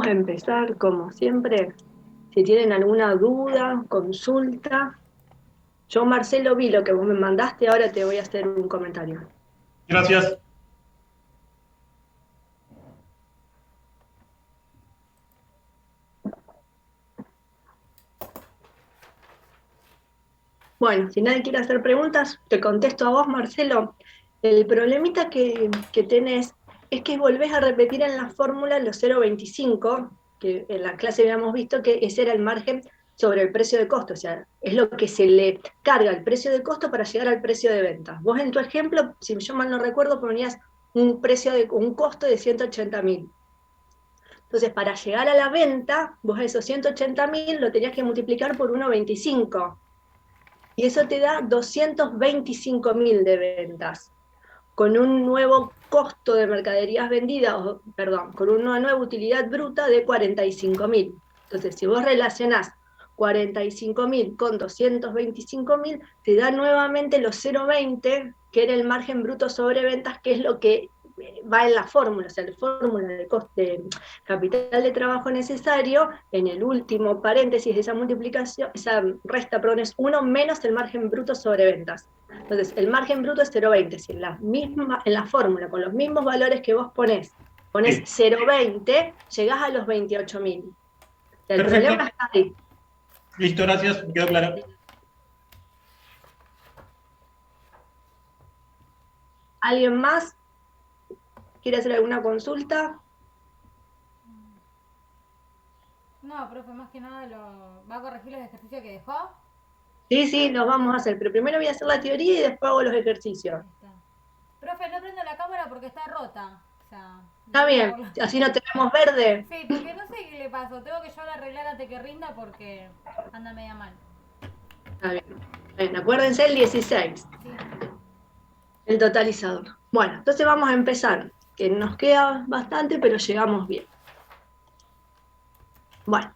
Vamos a empezar, como siempre, si tienen alguna duda, consulta. Yo, Marcelo, vi lo que vos me mandaste, ahora te voy a hacer un comentario. Gracias. Bueno, si nadie quiere hacer preguntas, te contesto a vos, Marcelo. El problemita que tenés es que volvés a repetir en la fórmula los 0,25, que en la clase habíamos visto que ese era el margen sobre el precio de costo, o sea, es lo que se le carga al precio de costo para llegar al precio de venta. Vos en tu ejemplo, si yo mal no recuerdo, ponías un costo de 180.000. Entonces, para llegar a la venta, vos esos 180.000 lo tenías que multiplicar por 1,25 y eso te da 225.000 de ventas, con un nuevo costo de mercaderías vendidas, perdón, con una nueva utilidad bruta de 45.000. Entonces, si vos relacionás 45.000 con 225.000, te da nuevamente los 0,20, que era el margen bruto sobre ventas, que es lo que va en la fórmula, o sea, la fórmula de coste, capital de trabajo necesario, en el último paréntesis de esa multiplicación, esa resta, perdón, es 1 menos el margen bruto sobre ventas. Entonces, el margen bruto es 0,20. Si en la fórmula, con los mismos valores que vos pones Sí, 0,20, llegás a los 28.000. O sea, el problema perfecto. está ahí. Listo, gracias. Me quedó claro. ¿Alguien más quiere hacer alguna consulta? No, profe, más que nada va a corregir los ejercicios que dejó. Sí, sí, los vamos a hacer, pero primero voy a hacer la teoría y después hago los ejercicios. Ahí está. Profe, no prendo la cámara porque está rota. O sea, lo Está digo bien, por la... así no tenemos verde. Sí, porque no sé qué le pasó. Tengo que yo arreglar antes que rinda porque anda media mal. Está bien. Bien, acuérdense el 16, Sí. el totalizador. Bueno, entonces vamos a empezar, que nos queda bastante, pero llegamos bien. Bueno,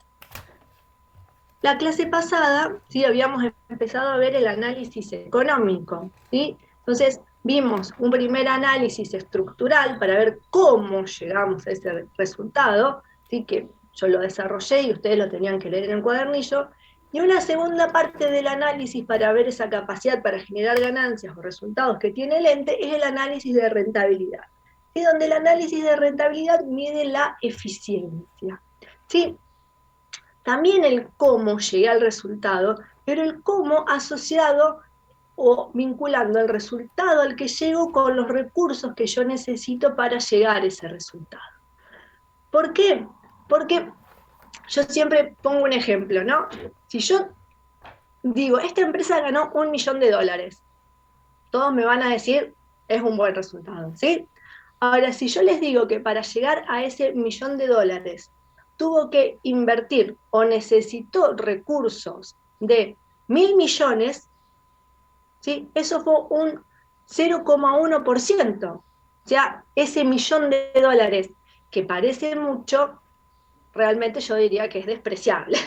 la clase pasada, sí, habíamos empezado a ver el análisis económico, ¿sí? Entonces, vimos un primer análisis estructural para ver cómo llegamos a ese resultado, ¿sí? Que yo lo desarrollé y ustedes lo tenían que leer en el cuadernillo, y una segunda parte del análisis para ver esa capacidad para generar ganancias o resultados que tiene el ente es el análisis de rentabilidad, ¿sí? Donde el análisis de rentabilidad mide la eficiencia, ¿sí? También el cómo llegué al resultado, pero el cómo asociado o vinculando el resultado al que llego con los recursos que yo necesito para llegar a ese resultado. ¿Por qué? Porque yo siempre pongo un ejemplo, ¿no? Si yo digo, esta empresa ganó $1.000.000, todos me van a decir, es un buen resultado, ¿sí? Ahora, si yo les digo que para llegar a ese $1.000.000 tuvo que invertir o necesitó recursos de 1.000.000.000, ¿sí? Eso fue un 0,1%. O sea, ese $1.000.000, que parece mucho, realmente yo diría que es despreciable.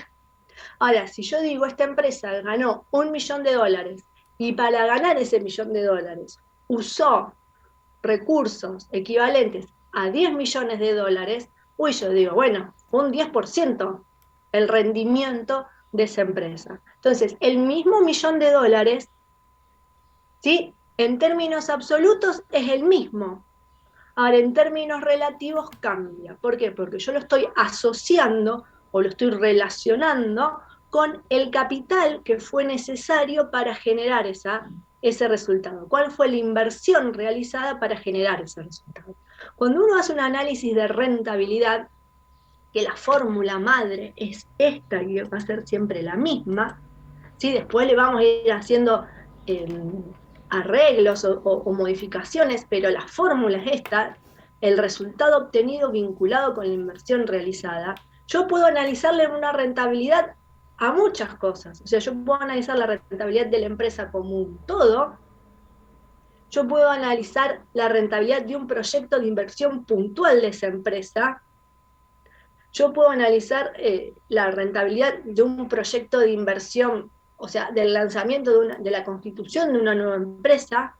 Ahora, si yo digo, esta empresa ganó $1.000.000 y para ganar ese $1.000.000 usó recursos equivalentes a $10.000.000, uy, yo digo, bueno, un 10% el rendimiento de esa empresa. Entonces, el mismo $1.000.000, ¿sí? En términos absolutos es el mismo. Ahora, en términos relativos cambia. ¿Por qué? Porque yo lo estoy asociando o lo estoy relacionando con el capital que fue necesario para generar ese resultado. ¿Cuál fue la inversión realizada para generar ese resultado? Cuando uno hace un análisis de rentabilidad, que la fórmula madre es esta y va a ser siempre la misma, ¿sí? Después le vamos a ir haciendo eh, arreglos o modificaciones, pero la fórmula es esta, el resultado obtenido vinculado con la inversión realizada. Yo puedo analizarle una rentabilidad a muchas cosas, o sea, yo puedo analizar la rentabilidad de la empresa como un todo, yo puedo analizar la rentabilidad de un proyecto de inversión puntual de esa empresa, yo puedo analizar la rentabilidad de un proyecto de inversión, o sea, del lanzamiento de la constitución de una nueva empresa,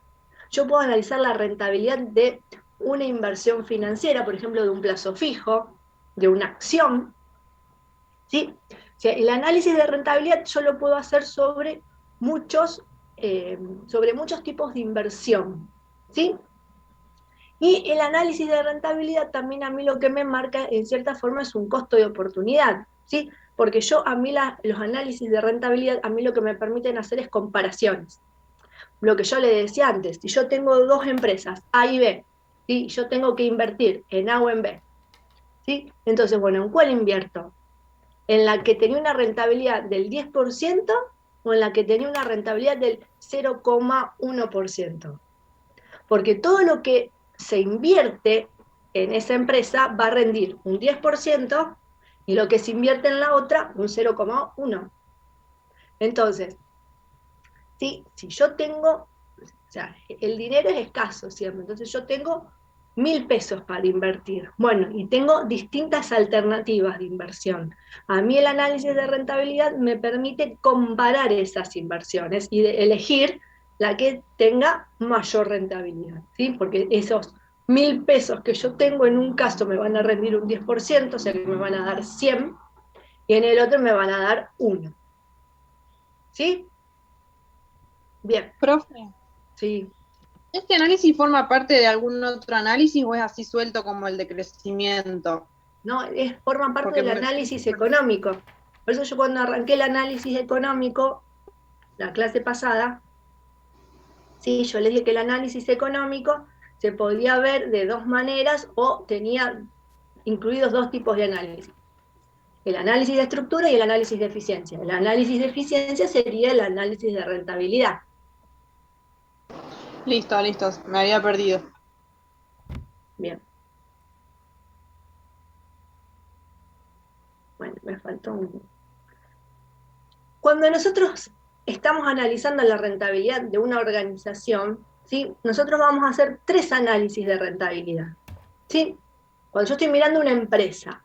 yo puedo analizar la rentabilidad de una inversión financiera, por ejemplo, de un plazo fijo, de una acción, ¿sí? O sea, el análisis de rentabilidad yo lo puedo hacer sobre muchos tipos de inversión, ¿sí? Y el análisis de rentabilidad también a mí lo que me marca en cierta forma es un costo de oportunidad, ¿sí? Porque los análisis de rentabilidad a mí lo que me permiten hacer es comparaciones. Lo que yo le decía antes, si yo tengo dos empresas, A y B, ¿sí? Yo tengo que invertir en A o en B, ¿sí? Entonces, bueno, ¿en cuál invierto? ¿En la que tenía una rentabilidad del 10% o en la que tenía una rentabilidad del 0,1%? Porque todo lo que se invierte en esa empresa va a rendir un 10% y lo que se invierte en la otra un 0,1%. Entonces, ¿sí? Si yo tengo, o sea, el dinero es escaso siempre, entonces yo tengo 1.000 pesos para invertir. Bueno, y tengo distintas alternativas de inversión. A mí el análisis de rentabilidad me permite comparar esas inversiones y elegir la que tenga mayor rentabilidad, ¿sí? Porque esos 1.000 pesos que yo tengo en un caso me van a rendir un 10%, o sea que me van a dar 100, y en el otro me van a dar 1. ¿Sí? Bien, Profe, sí. ¿este análisis forma parte de algún otro análisis o es así suelto como el de crecimiento? ¿No? Forma parte Porque del análisis económico. Por eso yo cuando arranqué el análisis económico, la clase pasada, sí, yo les dije que el análisis económico se podía ver de dos maneras o tenía incluidos dos tipos de análisis. El análisis de estructura y el análisis de eficiencia. El análisis de eficiencia sería el análisis de rentabilidad. Listo, listo, me había perdido. Bien. Bueno, me faltó un... Cuando nosotros estamos analizando la rentabilidad de una organización, ¿sí? Nosotros vamos a hacer 3 análisis de rentabilidad, ¿sí? Cuando yo estoy mirando una empresa,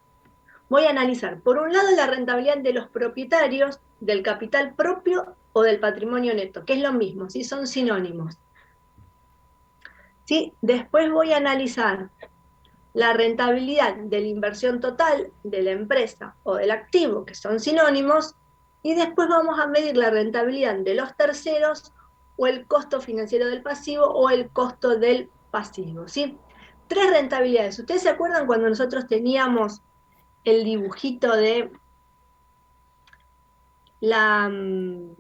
voy a analizar, por un lado, la rentabilidad de los propietarios, del capital propio o del patrimonio neto, que es lo mismo, ¿sí? Son sinónimos. ¿Sí? Después voy a analizar la rentabilidad de la inversión total de la empresa o del activo, que son sinónimos, y después vamos a medir la rentabilidad de los terceros o el costo financiero del pasivo o el costo del pasivo, ¿sí? 3 rentabilidades. ¿Ustedes se acuerdan cuando nosotros teníamos el dibujito de la... me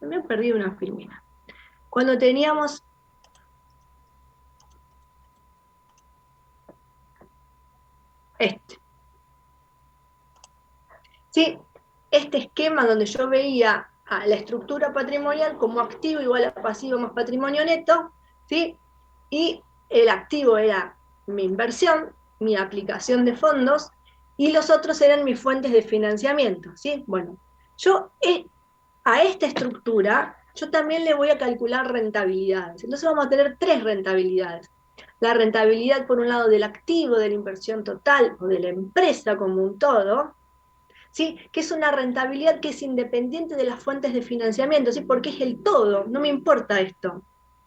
he perdido una filmina. Cuando teníamos... ¿Sí? Este esquema donde yo veía a la estructura patrimonial como activo igual a pasivo más patrimonio neto, ¿sí? Y el activo era mi inversión, mi aplicación de fondos, y los otros eran mis fuentes de financiamiento, ¿sí? Bueno, yo a esta estructura, yo también le voy a calcular rentabilidades. Entonces vamos a tener 3 rentabilidades. La rentabilidad, por un lado, del activo, de la inversión total o de la empresa como un todo, ¿sí? Que es una rentabilidad que es independiente de las fuentes de financiamiento, ¿sí? Porque es el todo, no me importa esto.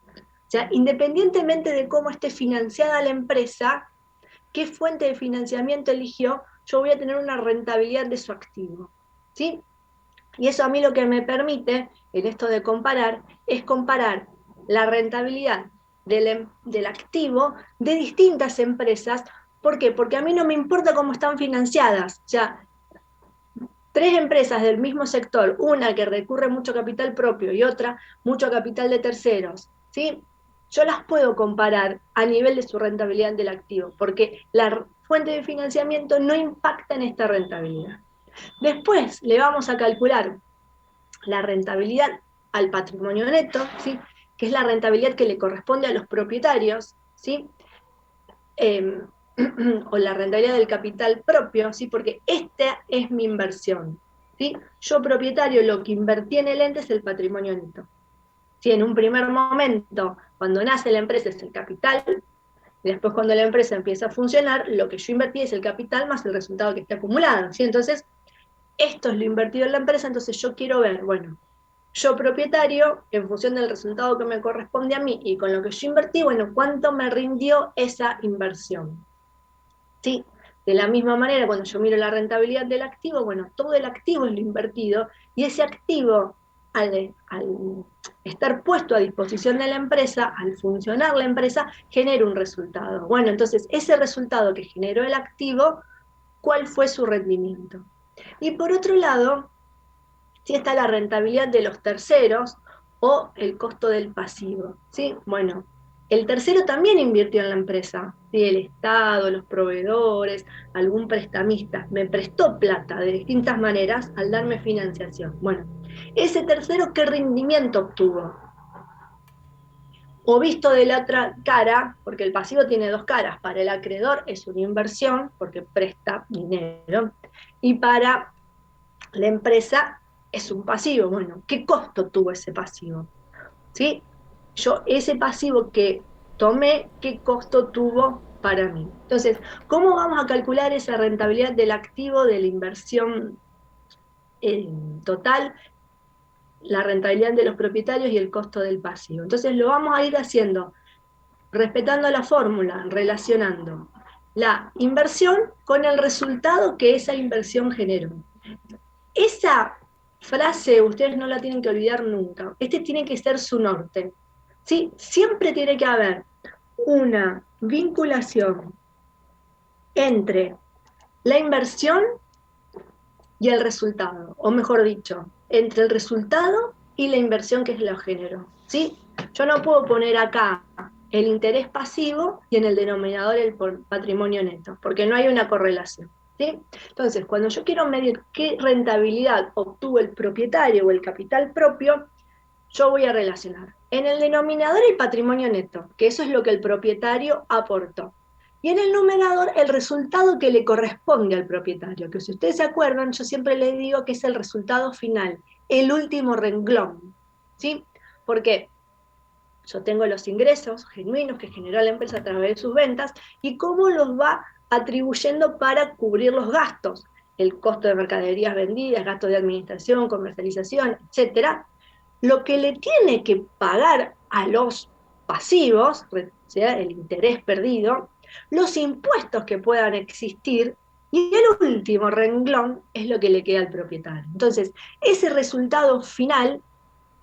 O sea, independientemente de cómo esté financiada la empresa, qué fuente de financiamiento eligió, yo voy a tener una rentabilidad de su activo, ¿sí? Y eso a mí lo que me permite, en esto de comparar, es comparar la rentabilidad del activo de distintas empresas. ¿Por qué? Porque a mí no me importa cómo están financiadas. O sea, 3 empresas del mismo sector, una que recurre mucho capital propio y otra mucho capital de terceros, ¿sí? Yo las puedo comparar a nivel de su rentabilidad del activo, porque la fuente de financiamiento no impacta en esta rentabilidad. Después le vamos a calcular la rentabilidad al patrimonio neto, ¿sí? Que es la rentabilidad que le corresponde a los propietarios, ¿sí? O la rentabilidad del capital propio, ¿sí? Porque esta es mi inversión, ¿sí? Yo propietario, lo que invertí en el ente es el patrimonio neto. ¿Sí? En un primer momento, cuando nace la empresa es el capital, y después cuando la empresa empieza a funcionar, lo que yo invertí es el capital más el resultado que está acumulado, ¿sí? Entonces, esto es lo invertido en la empresa, entonces yo quiero ver, bueno, yo propietario, en función del resultado que me corresponde a mí y con lo que yo invertí, bueno, ¿cuánto me rindió esa inversión? ¿Sí? De la misma manera, cuando yo miro la rentabilidad del activo, bueno, todo el activo es lo invertido, y ese activo, al estar puesto a disposición de la empresa, al funcionar la empresa, genera un resultado. Bueno, entonces, ese resultado que generó el activo, ¿cuál fue su rendimiento? Y por otro lado, si está la rentabilidad de los terceros o el costo del pasivo, ¿sí? Bueno, el tercero también invirtió en la empresa, ¿sí? El Estado, los proveedores, algún prestamista, me prestó plata de distintas maneras al darme financiación. Bueno, ese tercero, ¿qué rendimiento obtuvo? O visto de la otra cara, porque el pasivo tiene dos caras, para el acreedor es una inversión, porque presta dinero, y para la empresa es un pasivo. Bueno, ¿qué costo tuvo ese pasivo? ¿Sí? Yo, ese pasivo que tomé, ¿qué costo tuvo para mí? Entonces, ¿cómo vamos a calcular esa rentabilidad del activo, de la inversión total, la rentabilidad de los propietarios y el costo del pasivo? Entonces, lo vamos a ir haciendo respetando la fórmula, relacionando la inversión con el resultado que esa inversión generó. Esa frase ustedes no la tienen que olvidar nunca. Este tiene que ser su norte. ¿Sí? Siempre tiene que haber una vinculación entre la inversión y el resultado, o mejor dicho, entre el resultado y la inversión que lo generó. ¿Sí? Yo no puedo poner acá el interés pasivo y en el denominador el patrimonio neto, porque no hay una correlación. ¿Sí? Entonces, cuando yo quiero medir qué rentabilidad obtuvo el propietario o el capital propio, yo voy a relacionar en el denominador el patrimonio neto, que eso es lo que el propietario aportó. Y en el numerador el resultado que le corresponde al propietario, que si ustedes se acuerdan, yo siempre les digo que es el resultado final, el último renglón. ¿Sí? Porque yo tengo los ingresos genuinos que generó la empresa a través de sus ventas y cómo los va atribuyendo para cubrir los gastos, el costo de mercaderías vendidas, gastos de administración, comercialización, etcétera. Lo que le tiene que pagar a los pasivos, o sea, el interés perdido, los impuestos que puedan existir, y el último renglón es lo que le queda al propietario. Entonces, ese resultado final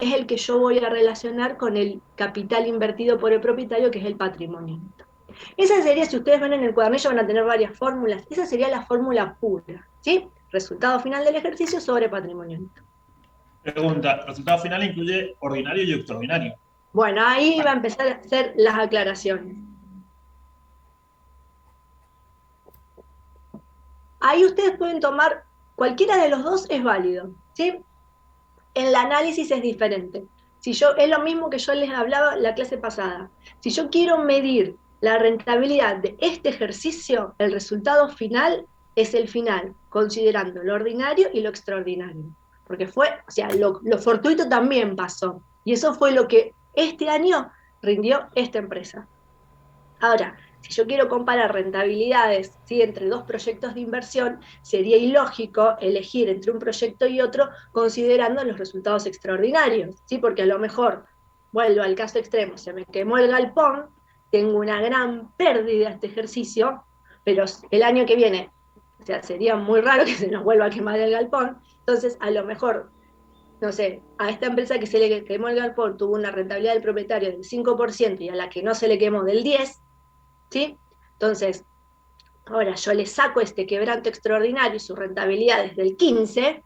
es el que yo voy a relacionar con el capital invertido por el propietario, que es el patrimonio. Esa sería, si ustedes ven en el cuadernillo, van a tener varias fórmulas, esa sería la fórmula pura, ¿sí? Resultado final del ejercicio sobre patrimonio neto. Pregunta, ¿resultado final incluye ordinario y extraordinario? Bueno, ahí va a empezar a hacer las aclaraciones. Ahí ustedes pueden tomar, cualquiera de los dos es válido, ¿sí? El análisis es diferente. Es lo mismo que yo les hablaba la clase pasada. Si yo quiero medir la rentabilidad de este ejercicio, el resultado final es el final, considerando lo ordinario y lo extraordinario. Porque lo fortuito también pasó. Y eso fue lo que este año rindió esta empresa. Ahora, si yo quiero comparar rentabilidades, ¿sí?, entre dos proyectos de inversión, sería ilógico elegir entre un proyecto y otro considerando los resultados extraordinarios, ¿sí? Porque a lo mejor, vuelvo al caso extremo, se me quemó el galpón, tengo una gran pérdida este ejercicio, pero el año que viene, o sea, sería muy raro que se nos vuelva a quemar el galpón, entonces a lo mejor, no sé, a esta empresa que se le quemó el galpón tuvo una rentabilidad del propietario del 5% y a la que no se le quemó del 10%, ¿sí? Entonces, ahora yo le saco este quebranto extraordinario y su rentabilidad es del 15%,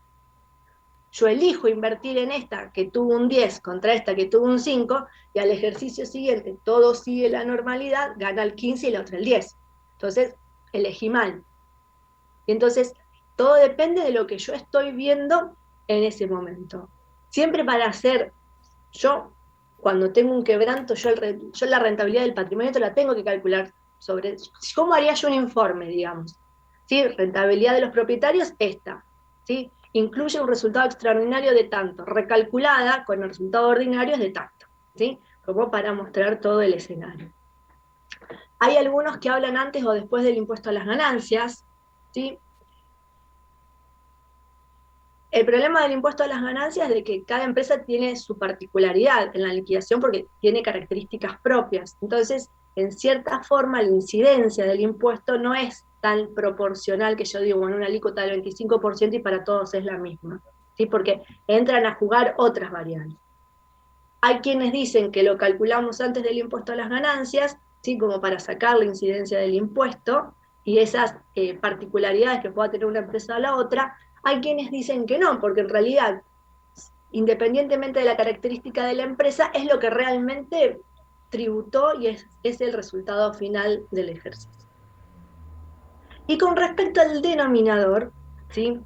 yo elijo invertir en esta que tuvo un 10 contra esta que tuvo un 5, y al ejercicio siguiente todo sigue la normalidad, gana el 15 y la otra el 10. Entonces, elegí mal. Y entonces, todo depende de lo que yo estoy viendo en ese momento. Siempre para hacer, cuando tengo un quebranto, yo la rentabilidad del patrimonio la tengo que calcular sobre cómo haría yo un informe, digamos. ¿Sí? Rentabilidad de los propietarios, esta. ¿Sí? Incluye un resultado extraordinario de tanto, recalculada con el resultado ordinario de tanto. ¿Sí? Como para mostrar todo el escenario. Hay algunos que hablan antes o después del impuesto a las ganancias. ¿Sí? El problema del impuesto a las ganancias es de que cada empresa tiene su particularidad en la liquidación porque tiene características propias. Entonces, en cierta forma, la incidencia del impuesto no es tan proporcional que yo digo, bueno, una alícuota del 25% y para todos es la misma, ¿sí? Porque entran a jugar otras variables. Hay quienes dicen que lo calculamos antes del impuesto a las ganancias, ¿sí? Como para sacar la incidencia del impuesto y esas particularidades que pueda tener una empresa a la otra. Hay quienes dicen que no, porque en realidad, independientemente de la característica de la empresa, es lo que realmente tributó y es el resultado final del ejercicio. Y con respecto al denominador, ¿sí?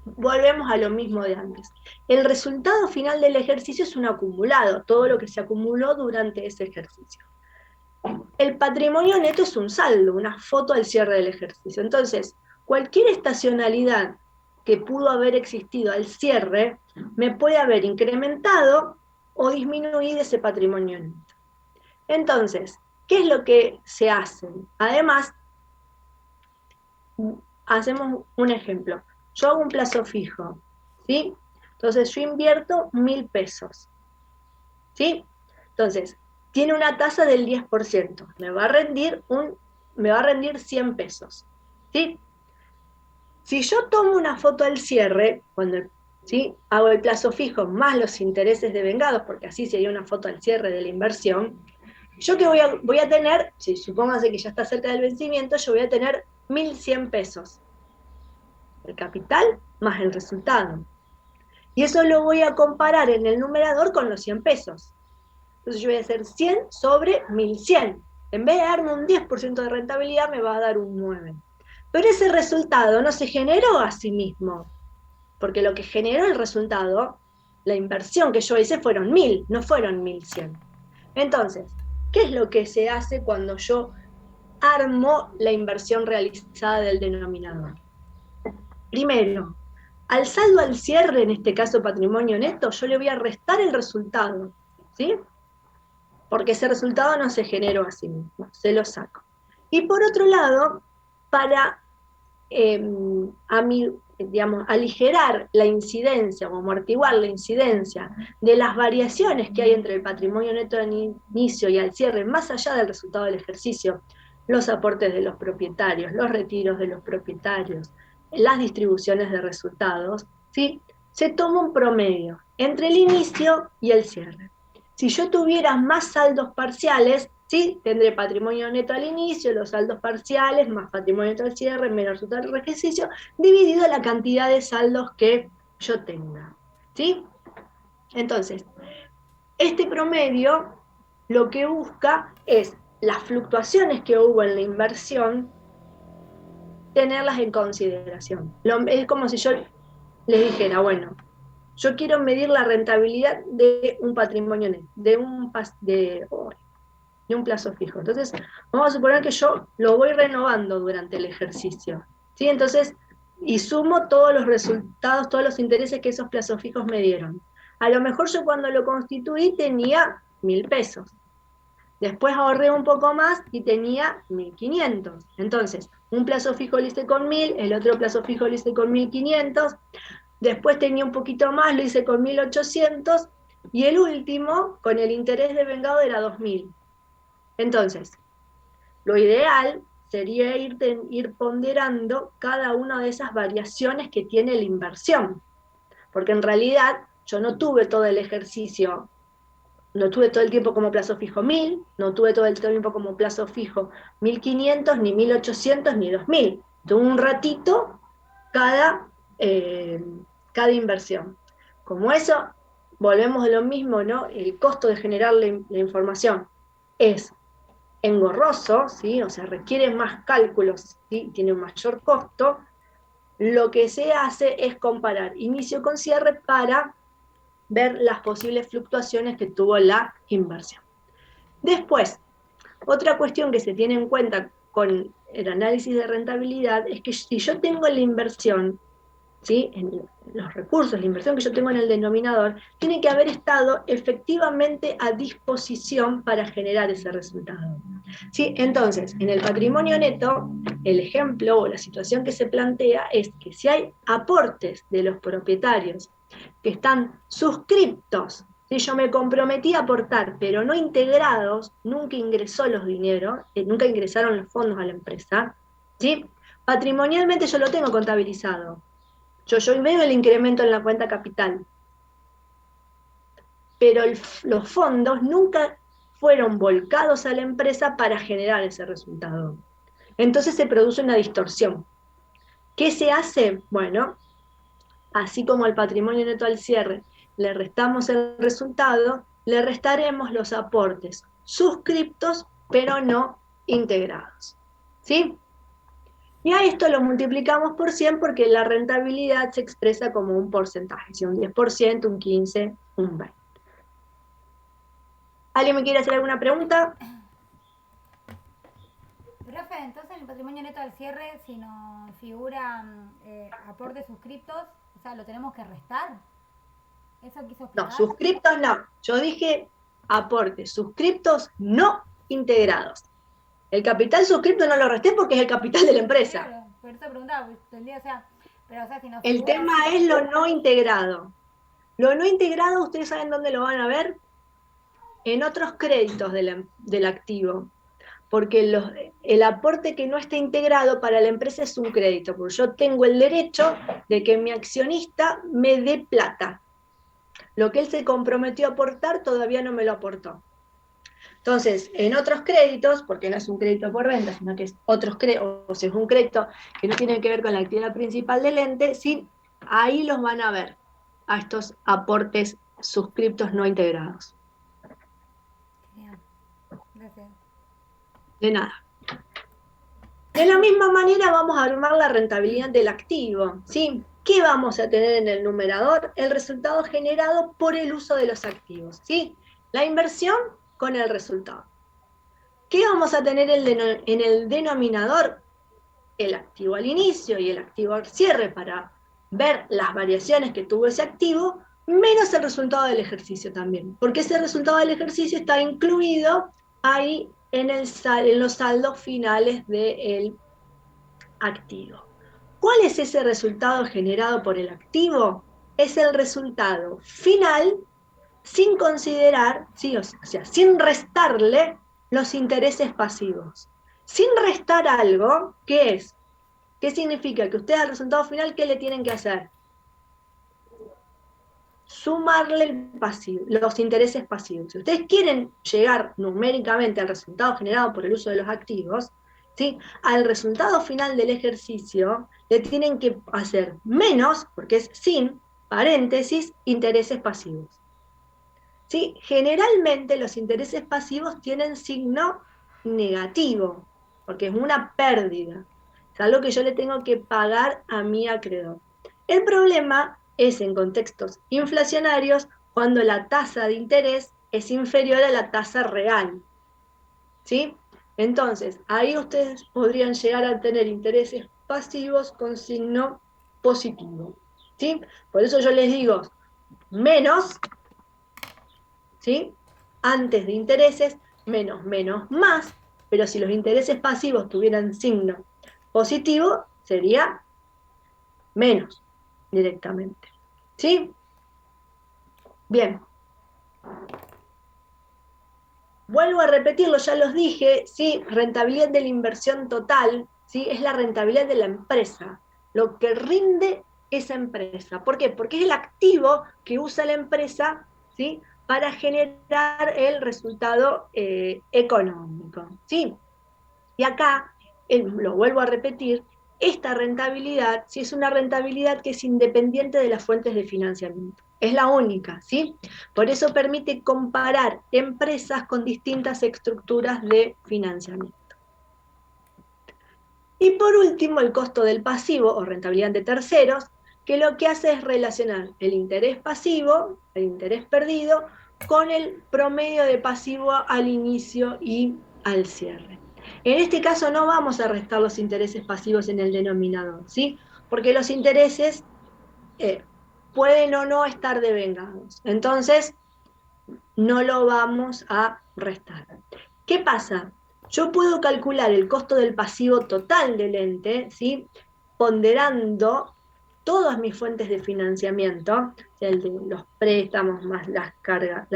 Volvemos a lo mismo de antes. El resultado final del ejercicio es un acumulado, todo lo que se acumuló durante ese ejercicio. El patrimonio neto es un saldo, una foto al cierre del ejercicio. Entonces, cualquier estacionalidad que pudo haber existido al cierre me puede haber incrementado o disminuido ese patrimonio neto. Entonces, ¿qué es lo que se hace? Además, hacemos un ejemplo. Yo hago un plazo fijo, ¿sí? Entonces yo invierto 1.000 pesos, ¿sí? Entonces, tiene una tasa del 10%, me va a rendir 100 pesos, ¿sí? Si yo tomo una foto al cierre, ¿sí? Hago el plazo fijo más los intereses devengados, porque así sería una foto al cierre de la inversión, yo que voy a tener, si supóngase que ya está cerca del vencimiento, yo voy a tener 1.100 pesos. El capital más el resultado. Y eso lo voy a comparar en el numerador con los 100 pesos. Entonces yo voy a hacer 100 sobre 1.100. En vez de darme un 10% de rentabilidad, me va a dar un 9%. Pero ese resultado no se generó a sí mismo, porque lo que generó el resultado, la inversión que yo hice fueron 1.000, no fueron 1.100. Entonces, ¿qué es lo que se hace cuando yo armo la inversión realizada del denominador? Primero, al saldo al cierre, en este caso patrimonio neto, yo le voy a restar el resultado, ¿sí? Porque ese resultado no se generó a sí mismo, se lo saco. Y por otro lado, para aligerar la incidencia o amortiguar la incidencia de las variaciones que hay entre el patrimonio neto al inicio y al cierre, más allá del resultado del ejercicio, los aportes de los propietarios, los retiros de los propietarios, las distribuciones de resultados, ¿sí? Se toma un promedio entre el inicio y el cierre. Si yo tuviera más saldos parciales, ¿sí? Tendré patrimonio neto al inicio, los saldos parciales, más patrimonio neto al cierre, menos resultado del ejercicio, dividido la cantidad de saldos que yo tenga, ¿sí? Entonces, este promedio lo que busca es las fluctuaciones que hubo en la inversión, tenerlas en consideración. Es como si yo les dijera, bueno, yo quiero medir la rentabilidad de un patrimonio neto, de un plazo fijo. Entonces, vamos a suponer que yo lo voy renovando durante el ejercicio, ¿sí? Entonces, y sumo todos los resultados, todos los intereses que esos plazos fijos me dieron. A lo mejor yo cuando lo constituí tenía 1.000 pesos. Después ahorré un poco más y tenía 1.500. Entonces, un plazo fijo lo hice con 1.000, el otro plazo fijo lo hice con 1.500, después tenía un poquito más, lo hice con 1.800, y el último, con el interés devengado, era 2.000. Entonces, lo ideal sería ir ponderando cada una de esas variaciones que tiene la inversión, porque en realidad yo no tuve todo el ejercicio, no tuve todo el tiempo como plazo fijo 1.000, no tuve todo el tiempo como plazo fijo 1.500, ni 1.800, ni 2.000. Tuve un ratito cada inversión. Como eso, volvemos a lo mismo, ¿no? El costo de generar la información es engorroso, ¿sí? O sea, requiere más cálculos, ¿sí? Tiene un mayor costo. Lo que se hace es comparar inicio con cierre para ver las posibles fluctuaciones que tuvo la inversión. Después, otra cuestión que se tiene en cuenta con el análisis de rentabilidad es que si yo tengo la inversión, ¿sí? En los recursos, la inversión que yo tengo en el denominador, tiene que haber estado efectivamente a disposición para generar ese resultado, ¿sí? Entonces, en el patrimonio neto, el ejemplo o la situación que se plantea es que si hay aportes de los propietarios que están suscriptos, ¿sí? Yo me comprometí a aportar, pero no integrados, nunca ingresó los dineros, nunca ingresaron los fondos a la empresa, ¿sí? Patrimonialmente yo lo tengo contabilizado. Yo veo el incremento en la cuenta capital. Pero los fondos nunca fueron volcados a la empresa para generar ese resultado. Entonces se produce una distorsión. ¿Qué se hace? Bueno, así como al patrimonio neto al cierre le restamos el resultado, le restaremos los aportes suscriptos, pero no integrados. ¿Sí? Y a esto lo multiplicamos por 100 porque la rentabilidad se expresa como un porcentaje, si un 10%, un 15%, un 20%. ¿Alguien me quiere hacer alguna pregunta? Profe, entonces en el patrimonio neto al cierre, si nos figuran aportes suscriptos, o sea, ¿lo tenemos que restar? ¿Eso quiso explicar? No, suscriptos no. Yo dije aportes suscriptos no integrados. El capital suscripto no lo resté porque es el capital de la empresa. Claro, por eso preguntaba, entendí, o sea, pero o sea, si nos El figura tema así- es lo no integrado. Lo no integrado, ¿ustedes saben dónde lo van a ver? En otros créditos del activo. Porque el aporte que no está integrado para la empresa es un crédito, porque yo tengo el derecho de que mi accionista me dé plata. Lo que él se comprometió a aportar todavía no me lo aportó. Entonces, en otros créditos, porque no es un crédito por venta, sino que es otros créditos, o sea, es un crédito que no tiene que ver con la actividad principal del ente, sí, ahí los van a ver, a estos aportes suscriptos no integrados. Bien, gracias. De nada. De la misma manera vamos a armar la rentabilidad del activo, ¿sí? ¿Qué vamos a tener en el numerador? El resultado generado por el uso de los activos, ¿sí? La inversión con el resultado. ¿Qué vamos a tener en el denominador? El activo al inicio y el activo al cierre para ver las variaciones que tuvo ese activo, menos el resultado del ejercicio también, porque ese resultado del ejercicio está incluido ahí en los saldos finales del activo. ¿Cuál es ese resultado generado por el activo? Es el resultado final sin considerar, ¿sí? O sea, sin restarle los intereses pasivos. Sin restar algo, ¿qué es? ¿Qué significa? Que ustedes al resultado final, ¿qué le tienen que hacer? Sumarle el pasivo, los intereses pasivos. Si ustedes quieren llegar numéricamente al resultado generado por el uso de los activos, ¿sí? Al resultado final del ejercicio le tienen que hacer menos, porque es sin, paréntesis, intereses pasivos. ¿Sí? Generalmente los intereses pasivos tienen signo negativo, porque es una pérdida. Es algo que yo le tengo que pagar a mi acreedor. El problema es en contextos inflacionarios cuando la tasa de interés es inferior a la tasa real. ¿Sí? Entonces, ahí ustedes podrían llegar a tener intereses pasivos con signo positivo. ¿Sí? Por eso yo les digo, menos, ¿sí? Antes de intereses, menos, menos, más, pero si los intereses pasivos tuvieran signo positivo, sería menos directamente. ¿Sí? Bien. Vuelvo a repetirlo, ya los dije, ¿sí? Rentabilidad de la inversión total, ¿sí? Es la rentabilidad de la empresa, lo que rinde esa empresa. ¿Por qué? Porque es el activo que usa la empresa, ¿sí? Para generar el resultado económico, ¿sí? Y acá, lo vuelvo a repetir, esta rentabilidad, sí, es una rentabilidad que es independiente de las fuentes de financiamiento. Es la única, ¿sí? Por eso permite comparar empresas con distintas estructuras de financiamiento. Y por último, el costo del pasivo o rentabilidad de terceros, que lo que hace es relacionar el interés pasivo, el interés perdido, con el promedio de pasivo al inicio y al cierre. En este caso no vamos a restar los intereses pasivos en el denominador, ¿sí? Porque los intereses pueden o no estar devengados. Entonces, no lo vamos a restar. ¿Qué pasa? Yo puedo calcular el costo del pasivo total del ente, ¿sí? Ponderando todas mis fuentes de financiamiento, el de los préstamos, más las cargas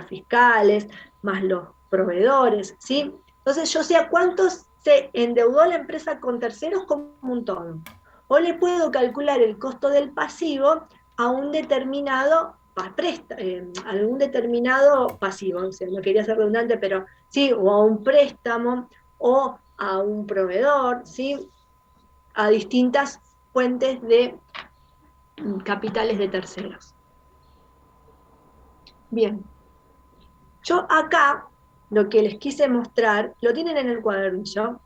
fiscales, más los proveedores, ¿sí? Entonces yo sé a cuántos se endeudó la empresa con terceros como un todo. O le puedo calcular el costo del pasivo a un determinado algún determinado pasivo, o sea, no quería ser redundante, pero sí, o a un préstamo, o a un proveedor, ¿sí? A distintas fuentes de capitales de terceros. Bien, yo acá lo que les quise mostrar, lo tienen en el cuadernillo,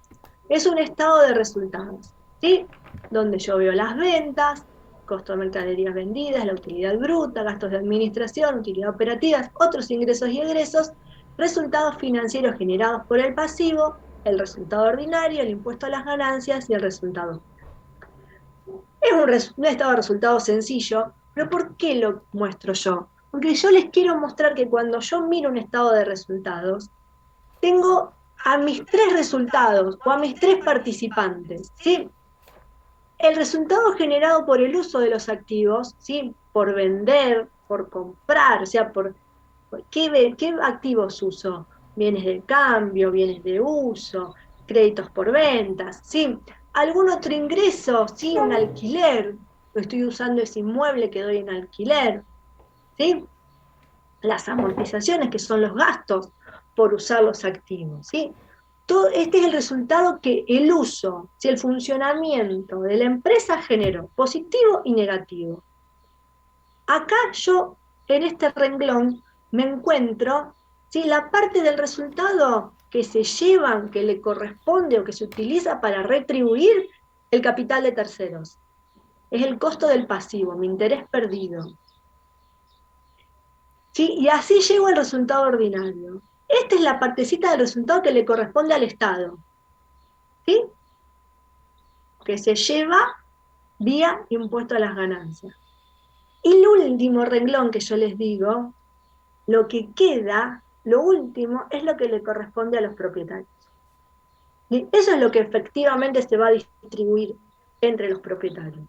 es un estado de resultados, ¿sí? Donde yo veo las ventas, costo de mercaderías vendidas, la utilidad bruta, gastos de administración, utilidad operativas, otros ingresos y egresos, resultados financieros generados por el pasivo, el resultado ordinario, el impuesto a las ganancias y el resultado. Es un estado de resultados sencillo, pero ¿por qué lo muestro yo? Porque yo les quiero mostrar que cuando yo miro un estado de resultados, tengo a mis tres resultados o a mis tres participantes, ¿sí? El resultado generado por el uso de los activos, ¿sí? Por vender, por comprar, o sea, ¿qué activos uso? Bienes de cambio, bienes de uso, créditos por ventas, ¿sí? ¿Algún otro ingreso? Sí, un alquiler. Estoy usando ese inmueble que doy en alquiler, ¿sí? Las amortizaciones, que son los gastos por usar los activos, ¿sí? Este es el resultado que el uso, ¿sí? El funcionamiento de la empresa generó, positivo y negativo. Acá yo, en este renglón, me encuentro, ¿sí? La parte del resultado que se llevan, que le corresponde o que se utiliza para retribuir el capital de terceros. Es el costo del pasivo, mi interés perdido. ¿Sí? Y así llego al resultado ordinario. Esta es la partecita del resultado que le corresponde al Estado, ¿sí? Que se lleva vía impuesto a las ganancias. Y el último renglón que yo les digo, lo que queda, lo último, es lo que le corresponde a los propietarios. ¿Sí? Eso es lo que efectivamente se va a distribuir entre los propietarios,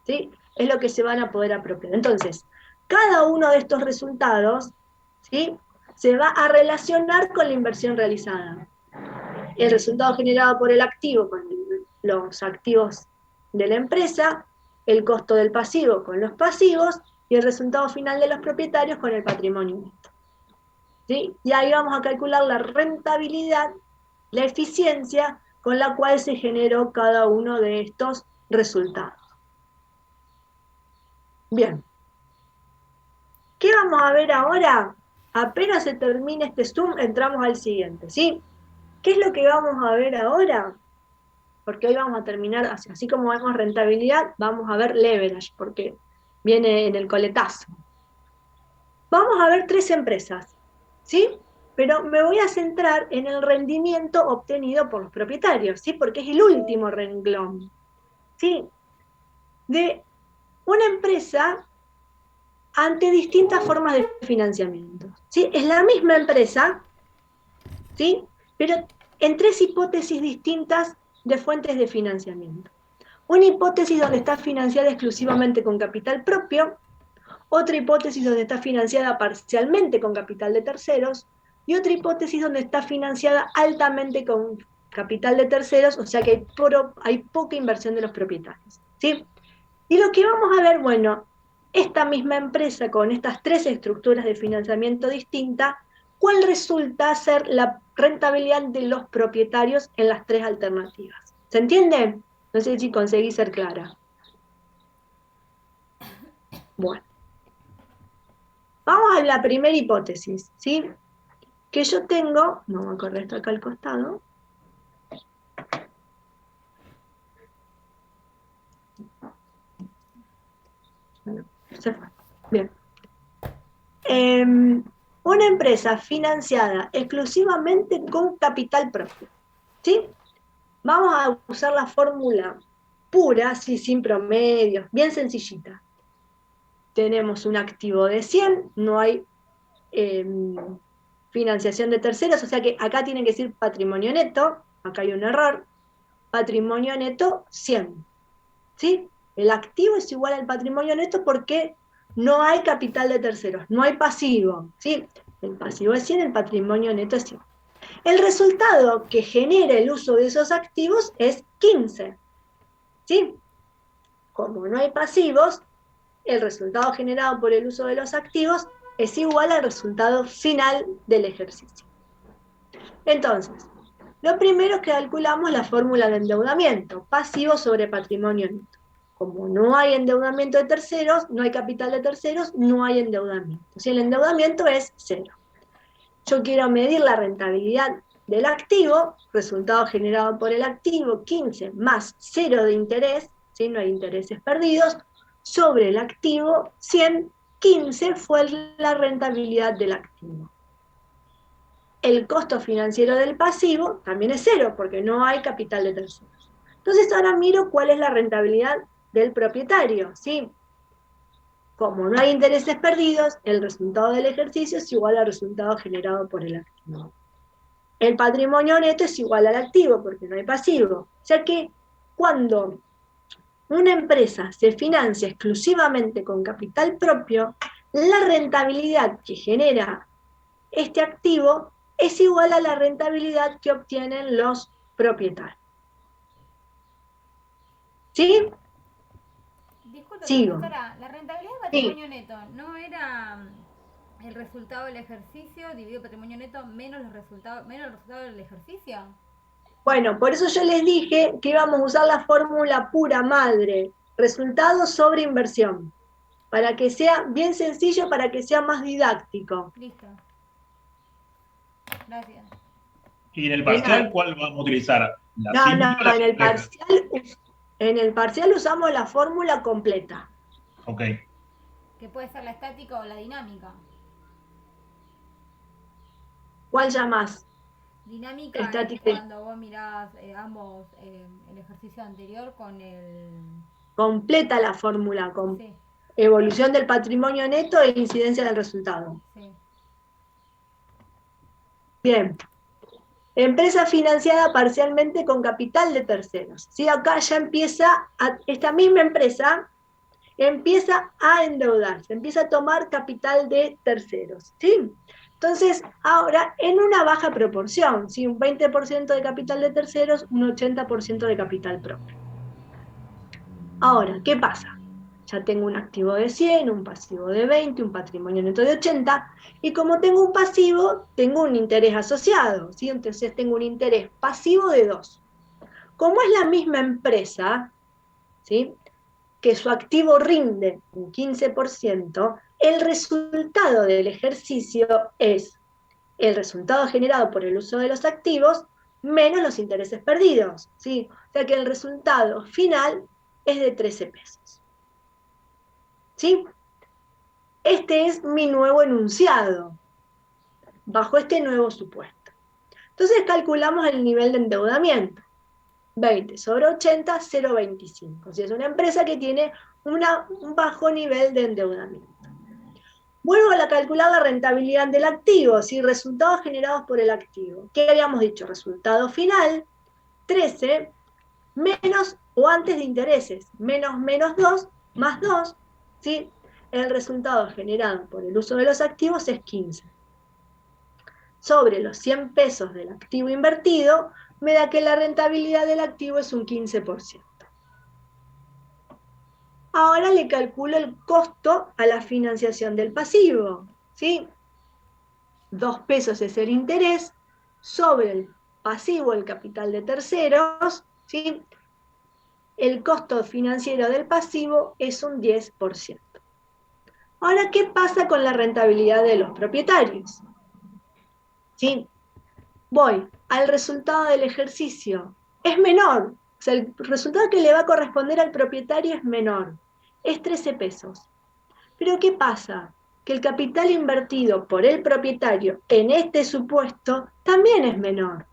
¿sí? Es lo que se van a poder apropiar. Entonces, cada uno de estos resultados, ¿sí? Se va a relacionar con la inversión realizada. El resultado generado por el activo con los activos de la empresa, el costo del pasivo con los pasivos y el resultado final de los propietarios con el patrimonio neto. ¿Sí? Y ahí vamos a calcular la rentabilidad, la eficiencia con la cual se generó cada uno de estos resultados. Bien. ¿Qué vamos a ver ahora? Apenas se termine este Zoom, entramos al siguiente, ¿sí? ¿Qué es lo que vamos a ver ahora? Porque hoy vamos a terminar, así como vemos rentabilidad, vamos a ver leverage, porque viene en el coletazo. Vamos a ver tres empresas, ¿sí? Pero me voy a centrar en el rendimiento obtenido por los propietarios, ¿sí? Porque es el último renglón, ¿sí? De una empresa ante distintas formas de financiamiento, ¿sí? Es la misma empresa, ¿sí? Pero en tres hipótesis distintas de fuentes de financiamiento. Una hipótesis donde está financiada exclusivamente con capital propio, otra hipótesis donde está financiada parcialmente con capital de terceros, y otra hipótesis donde está financiada altamente con capital de terceros, o sea que hay poca inversión de los propietarios, ¿sí? Y lo que vamos a ver, bueno, esta misma empresa con estas tres estructuras de financiamiento distintas, ¿cuál resulta ser la rentabilidad de los propietarios en las tres alternativas? ¿Se entiende? No sé si conseguí ser clara. Bueno. Vamos a la primera hipótesis, ¿sí? Que yo tengo, vamos a correr esto acá al costado. Se fue. Bien. Una empresa financiada exclusivamente con capital propio, ¿sí? Vamos a usar la fórmula pura, sí, sin promedios, bien sencillita. Tenemos un activo de 100, no hay financiación de terceros, o sea que acá tiene que decir patrimonio neto, acá hay un error, patrimonio neto 100, ¿sí? El activo es igual al patrimonio neto porque no hay capital de terceros, no hay pasivo, ¿sí? El pasivo es 100, el patrimonio neto es 100. El resultado que genera el uso de esos activos es 15. ¿Sí? Como no hay pasivos, el resultado generado por el uso de los activos es igual al resultado final del ejercicio. Entonces, lo primero es que calculamos la fórmula de endeudamiento, pasivo sobre patrimonio neto. Como no hay endeudamiento de terceros, no hay capital de terceros, no hay endeudamiento. Si el endeudamiento es 0. Yo quiero medir la rentabilidad del activo, resultado generado por el activo, 15 más 0 de interés, ¿sí? No hay intereses perdidos, sobre el activo, 100, 15 fue la rentabilidad del activo. El costo financiero del pasivo también es 0, porque no hay capital de terceros. Entonces ahora miro cuál es la rentabilidad del propietario, ¿sí? Como no hay intereses perdidos, el resultado del ejercicio es igual al resultado generado por el activo. El patrimonio neto es igual al activo, porque no hay pasivo. O sea que cuando una empresa se financia exclusivamente con capital propio, la rentabilidad que genera este activo es igual a la rentabilidad que obtienen los propietarios. ¿Sí? Disculpe, Sigo. profesora, la rentabilidad de patrimonio neto no era el resultado del ejercicio dividido patrimonio neto menos el resultado del ejercicio. Bueno, por eso yo les dije que íbamos a usar la fórmula pura madre, resultado sobre inversión, para que sea bien sencillo, para que sea más didáctico. Listo. Gracias. ¿Y en el parcial cuál vamos a utilizar? ¿La No, simple o la en compleja? el parcial usamos la fórmula completa. Ok. Que puede ser la estática o la dinámica. ¿Cuál llamás? Dinámica Estática. es cuando vos mirás ambos, el ejercicio anterior con el... Completa la fórmula, con Sí, evolución del patrimonio neto e incidencia del resultado. sí. Bien. Empresa financiada parcialmente con capital de terceros. ¿Sí? Acá ya esta misma empresa empieza a endeudarse, empieza a tomar capital de terceros. ¿Sí? Entonces, ahora en una baja proporción, ¿sí? Un 20% de capital de terceros, un 80% de capital propio. Ahora, ¿qué pasa? Ya tengo un activo de 100, un pasivo de 20, un patrimonio neto de 80, y como tengo un pasivo, tengo un interés asociado, ¿sí? Entonces tengo un interés pasivo de 2. Como es la misma empresa, ¿sí? Que su activo rinde un 15%, el resultado del ejercicio es el resultado generado por el uso de los activos menos los intereses perdidos, ¿sí? O sea que el resultado final es de 13 pesos. ¿Sí? Este es mi nuevo enunciado, bajo este nuevo supuesto. Entonces calculamos el nivel de endeudamiento. 20 sobre 80, 0,25. Si es una empresa que tiene un bajo nivel de endeudamiento. Vuelvo a calcular la rentabilidad del activo, ¿sí? Resultados generados por el activo. ¿Qué habíamos dicho? Resultado final, 13, menos o antes de intereses, menos 2, más 2, ¿sí? El resultado generado por el uso de los activos es 15. Sobre los 100 pesos del activo invertido, me da que la rentabilidad del activo es un 15%. Ahora le calculo el costo a la financiación del pasivo, ¿sí? 2 pesos es el interés, sobre el pasivo, el capital de terceros, ¿sí? El costo financiero del pasivo es un 10%. Ahora, ¿qué pasa con la rentabilidad de los propietarios? ¿Sí? Voy al resultado del ejercicio. Es menor. O sea, el resultado que le va a corresponder al propietario es menor. Es 13 pesos. Pero ¿qué pasa? Que el capital invertido por el propietario en este supuesto también es menor.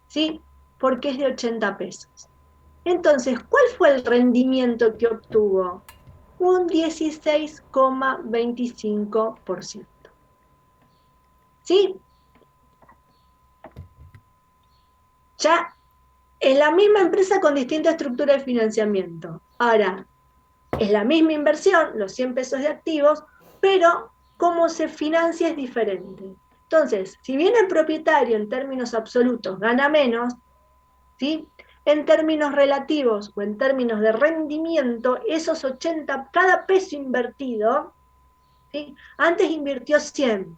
¿Sí? Porque es de 80 pesos. Entonces, ¿cuál fue el rendimiento que obtuvo? Un 16,25%. ¿Sí? Ya es la misma empresa con distinta estructura de financiamiento. Ahora, es la misma inversión, los 100 pesos de activos, pero cómo se financia es diferente. Entonces, si bien el propietario en términos absolutos gana menos, ¿sí? En términos relativos o en términos de rendimiento, esos 80, cada peso invertido, ¿sí? Antes invirtió 100,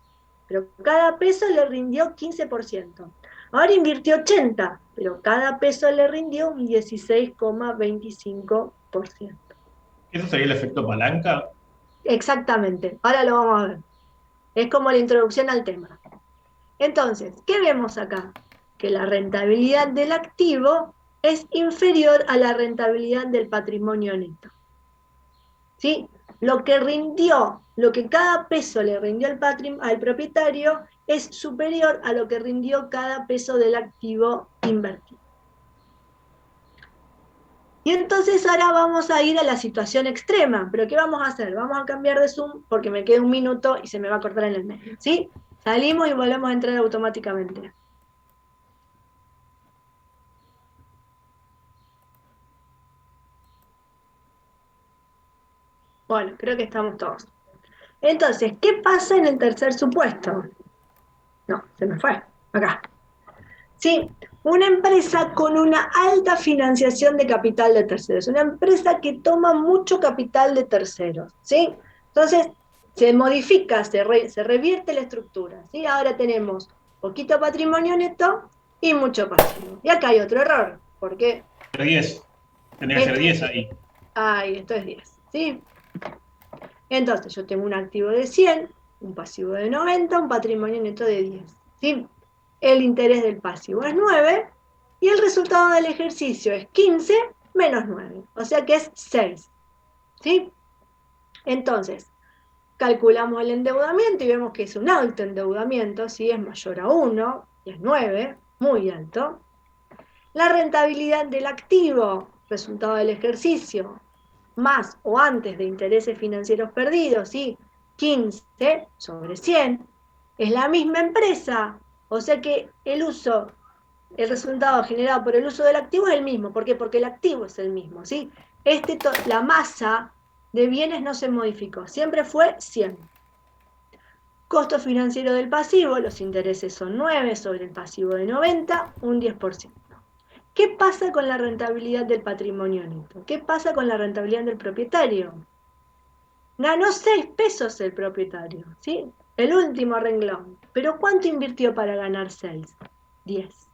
pero cada peso le rindió 15%. Ahora invirtió 80, pero cada peso le rindió un 16,25%. ¿Eso sería el efecto palanca? Exactamente, ahora lo vamos a ver. Es como la introducción al tema. Entonces, ¿qué vemos acá? Que la rentabilidad del activo es inferior a la rentabilidad del patrimonio neto. ¿Sí? Lo que rindió, lo que cada peso le rindió al propietario es superior a lo que rindió cada peso del activo invertido. Y entonces ahora vamos a ir a la situación extrema. ¿Pero qué vamos a hacer? Vamos a cambiar de Zoom porque me queda un minuto y se me va a cortar en el medio. ¿Sí? Salimos y volvemos a entrar automáticamente. Bueno, creo que estamos todos. Entonces, ¿qué pasa en el tercer supuesto? No, se me fue. Acá. Sí, una empresa con una alta financiación de capital de terceros, una empresa que toma mucho capital de terceros, ¿sí? Entonces, se modifica, se revierte la estructura, ¿sí? Ahora tenemos poquito patrimonio neto y mucho pasivo. Y acá hay otro error, porque 10. Tendría que ser 10 ahí. esto es 10, ¿sí? Entonces, yo tengo un activo de 100, un pasivo de 90, un patrimonio neto de 10, ¿sí? El interés del pasivo es 9 y el resultado del ejercicio es 15 menos 9, o sea que es 6, ¿sí? Entonces, calculamos el endeudamiento y vemos que es un alto endeudamiento, ¿sí? Es mayor a 1, y es 9, muy alto. La rentabilidad del activo, resultado del ejercicio, más o antes de intereses financieros perdidos, ¿sí? 15 sobre 100, es la misma empresa, o sea que el resultado generado por el uso del activo es el mismo. ¿Por qué? Porque el activo es el mismo, ¿sí? La masa de bienes no se modificó, siempre fue 100. Costo financiero del pasivo, los intereses son 9 sobre el pasivo de 90, un 10%. ¿Qué pasa con la rentabilidad del patrimonio neto? ¿Qué pasa con la rentabilidad del propietario? Ganó 6 pesos el propietario, ¿sí? El último renglón. ¿Pero cuánto invirtió para ganar 6? 10.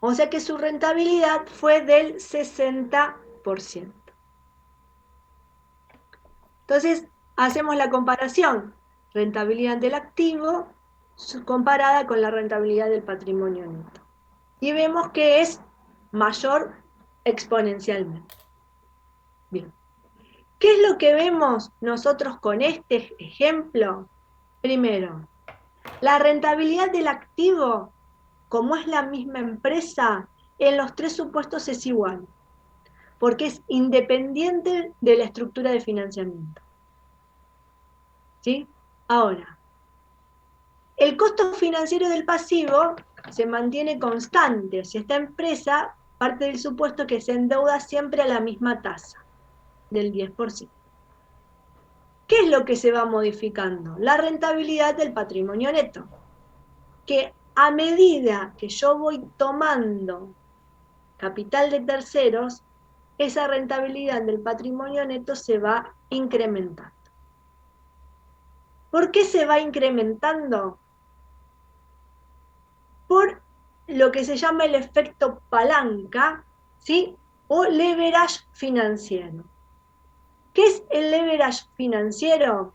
O sea que su rentabilidad fue del 60%. Entonces, hacemos la comparación. Rentabilidad del activo comparada con la rentabilidad del patrimonio neto. Y vemos que es mayor exponencialmente. Bien. ¿Qué es lo que vemos nosotros con este ejemplo? Primero, la rentabilidad del activo, como es la misma empresa, en los tres supuestos es igual, porque es independiente de la estructura de financiamiento. ¿Sí? Ahora, el costo financiero del pasivo se mantiene constante, o sea, esta empresa parte del supuesto que se endeuda siempre a la misma tasa, del 10%. ¿Qué es lo que se va modificando? La rentabilidad del patrimonio neto, que a medida que yo voy tomando capital de terceros, esa rentabilidad del patrimonio neto se va incrementando. ¿Por qué se va incrementando? Por lo que se llama el efecto palanca, ¿sí? O leverage financiero. ¿Qué es el leverage financiero?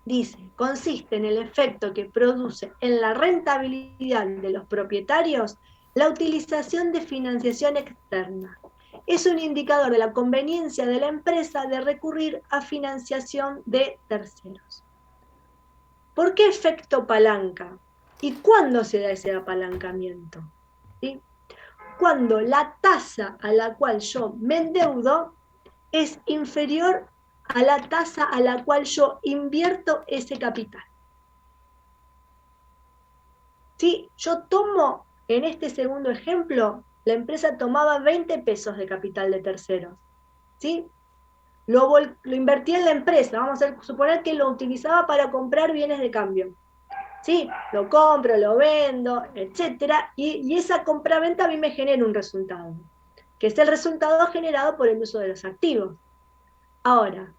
Dice, consiste en el efecto que produce en la rentabilidad de los propietarios la utilización de financiación externa. Es un indicador de la conveniencia de la empresa de recurrir a financiación de terceros. ¿Por qué efecto palanca? ¿Y cuándo se da ese apalancamiento? ¿Sí? Cuando la tasa a la cual yo me endeudo es inferior a la tasa a la cual yo invierto ese capital. ¿Sí? Yo tomo, en este segundo ejemplo, la empresa tomaba 20 pesos de capital de terceros. ¿Sí? lo invertía en la empresa, vamos a suponer que lo utilizaba para comprar bienes de cambio. ¿Sí? Lo compro, lo vendo, etcétera, y esa compra-venta a mí me genera un resultado, que es el resultado generado por el uso de los activos. Ahora,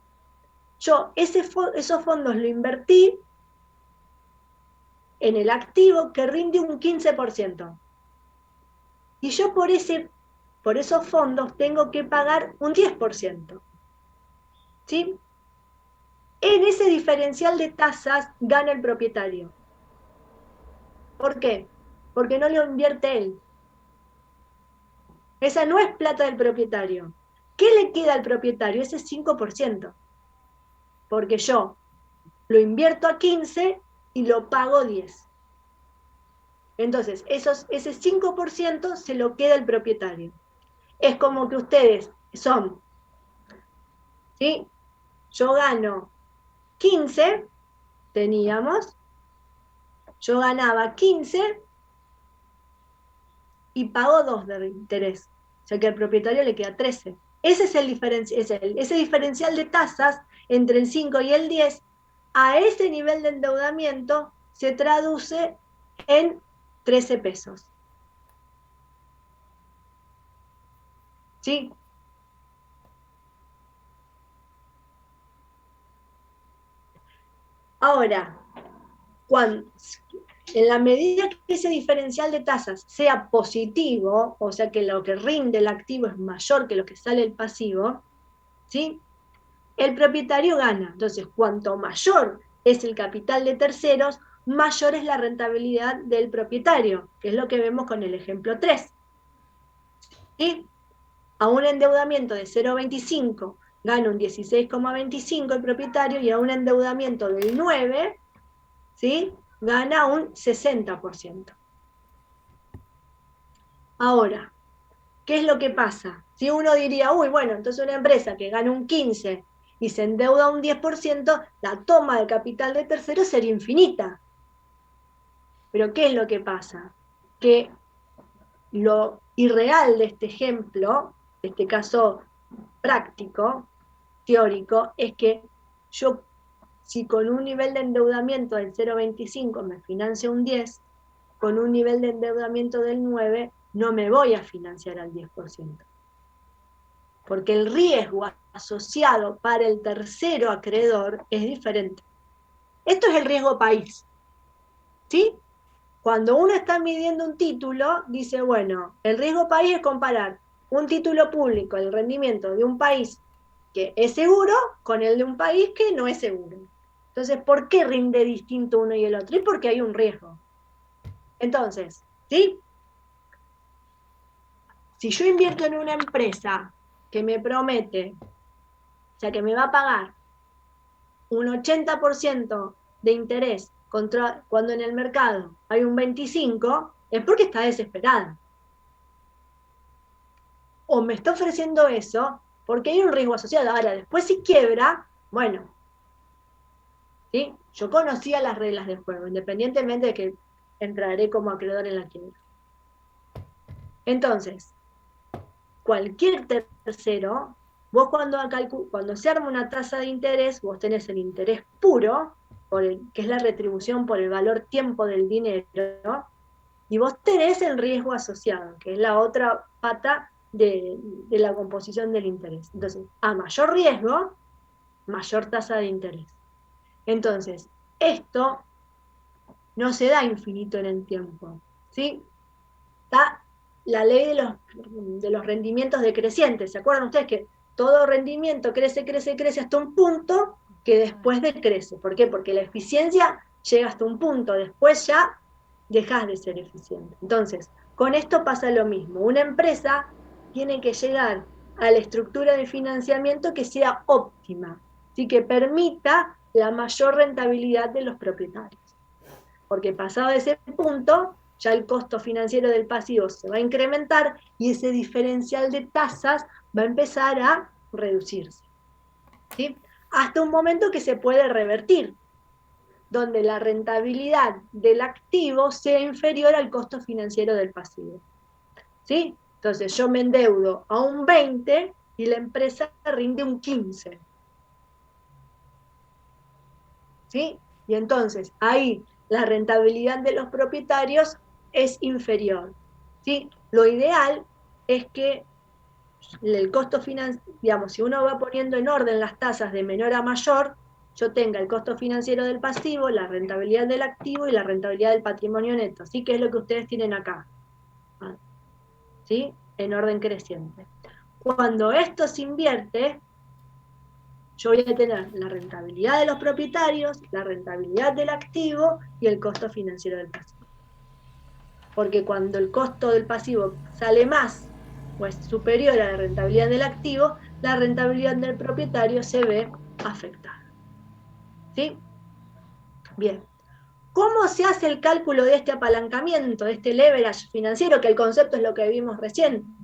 yo esos fondos lo invertí en el activo que rinde un 15%. Y yo por esos fondos tengo que pagar un 10%. ¿Sí? En ese diferencial de tasas gana el propietario. ¿Por qué? Porque no lo invierte él. Esa no es plata del propietario. ¿Qué le queda al propietario? Ese 5%. Porque yo lo invierto a 15 y lo pago 10. Entonces, ese 5% se lo queda el propietario. Es como que ustedes son, ¿sí? Yo gano 15, yo ganaba 15 y pago 2 de interés. O sea que al propietario le queda 13. Ese es ese diferencial de tasas entre el 5 y el 10, a ese nivel de endeudamiento se traduce en 13 pesos. ¿Sí? Ahora, en la medida que ese diferencial de tasas sea positivo, o sea que lo que rinde el activo es mayor que lo que sale el pasivo, ¿sí? El propietario gana. Entonces, cuanto mayor es el capital de terceros, mayor es la rentabilidad del propietario, que es lo que vemos con el ejemplo 3. ¿Sí? A un endeudamiento de 0,25 gana un 16,25 el propietario, y a un endeudamiento del 9, ¿sí?, gana un 60%. Ahora, ¿qué es lo que pasa? Si uno diría, uy, bueno, entonces una empresa que gana un 15 y se endeuda un 10%, la toma de capital de terceros sería infinita. Pero ¿qué es lo que pasa? Que lo irreal de este ejemplo, de este caso práctico, teórico, es que yo, si con un nivel de endeudamiento del 0,25 me financio un 10, con un nivel de endeudamiento del 9 no me voy a financiar al 10%. Porque el riesgo asociado para el tercero acreedor es diferente. Esto es el riesgo país. ¿Sí? Cuando uno está midiendo un título, dice, bueno, el riesgo país es comparar un título público, el rendimiento de un país que es seguro, con el de un país que no es seguro. Entonces, ¿por qué rinde distinto uno y el otro? Y porque hay un riesgo. Entonces, ¿sí? Si yo invierto en una empresa que me promete, o sea, que me va a pagar un 80% de interés cuando en el mercado hay un 25%, es porque está desesperada. O me está ofreciendo eso porque hay un riesgo asociado. Ahora, después si quiebra, bueno, ¿sí? Yo conocía las reglas del juego, independientemente de que entraré como acreedor en la quiebra. Entonces, cualquier tercero, vos cuando se arma una tasa de interés, vos tenés el interés puro, que es la retribución por el valor tiempo del dinero, y vos tenés el riesgo asociado, que es la otra pata de la composición del interés. Entonces, a mayor riesgo, mayor tasa de interés. Entonces, esto no se da infinito en el tiempo, ¿sí? Está la ley de los rendimientos decrecientes. ¿Se acuerdan ustedes que todo rendimiento crece, crece, crece hasta un punto que después decrece? ¿Por qué? Porque la eficiencia llega hasta un punto, después ya dejas de ser eficiente. Entonces, con esto pasa lo mismo. Una empresa tiene que llegar a la estructura de financiamiento que sea óptima, ¿sí? Que permita la mayor rentabilidad de los propietarios. Porque pasado ese punto, ya el costo financiero del pasivo se va a incrementar y ese diferencial de tasas va a empezar a reducirse, ¿sí? Hasta un momento que se puede revertir, donde la rentabilidad del activo sea inferior al costo financiero del pasivo, ¿sí? Entonces yo me endeudo a un 20 y la empresa rinde un 15. ¿Sí? Y entonces ahí la rentabilidad de los propietarios es inferior. ¿Sí? Lo ideal es que el costo financiero, digamos, si uno va poniendo en orden las tasas de menor a mayor, yo tenga el costo financiero del pasivo, la rentabilidad del activo y la rentabilidad del patrimonio neto. ¿Sí? Que es lo que ustedes tienen acá. ¿Sí? En orden creciente. Cuando esto se invierte, yo voy a tener la rentabilidad de los propietarios, la rentabilidad del activo y el costo financiero del pasivo. Porque cuando el costo del pasivo sale más o es superior a la rentabilidad del activo, la rentabilidad del propietario se ve afectada. ¿Sí? Bien. ¿Cómo se hace el cálculo de este apalancamiento, de este leverage financiero, que el concepto es lo que vimos recién?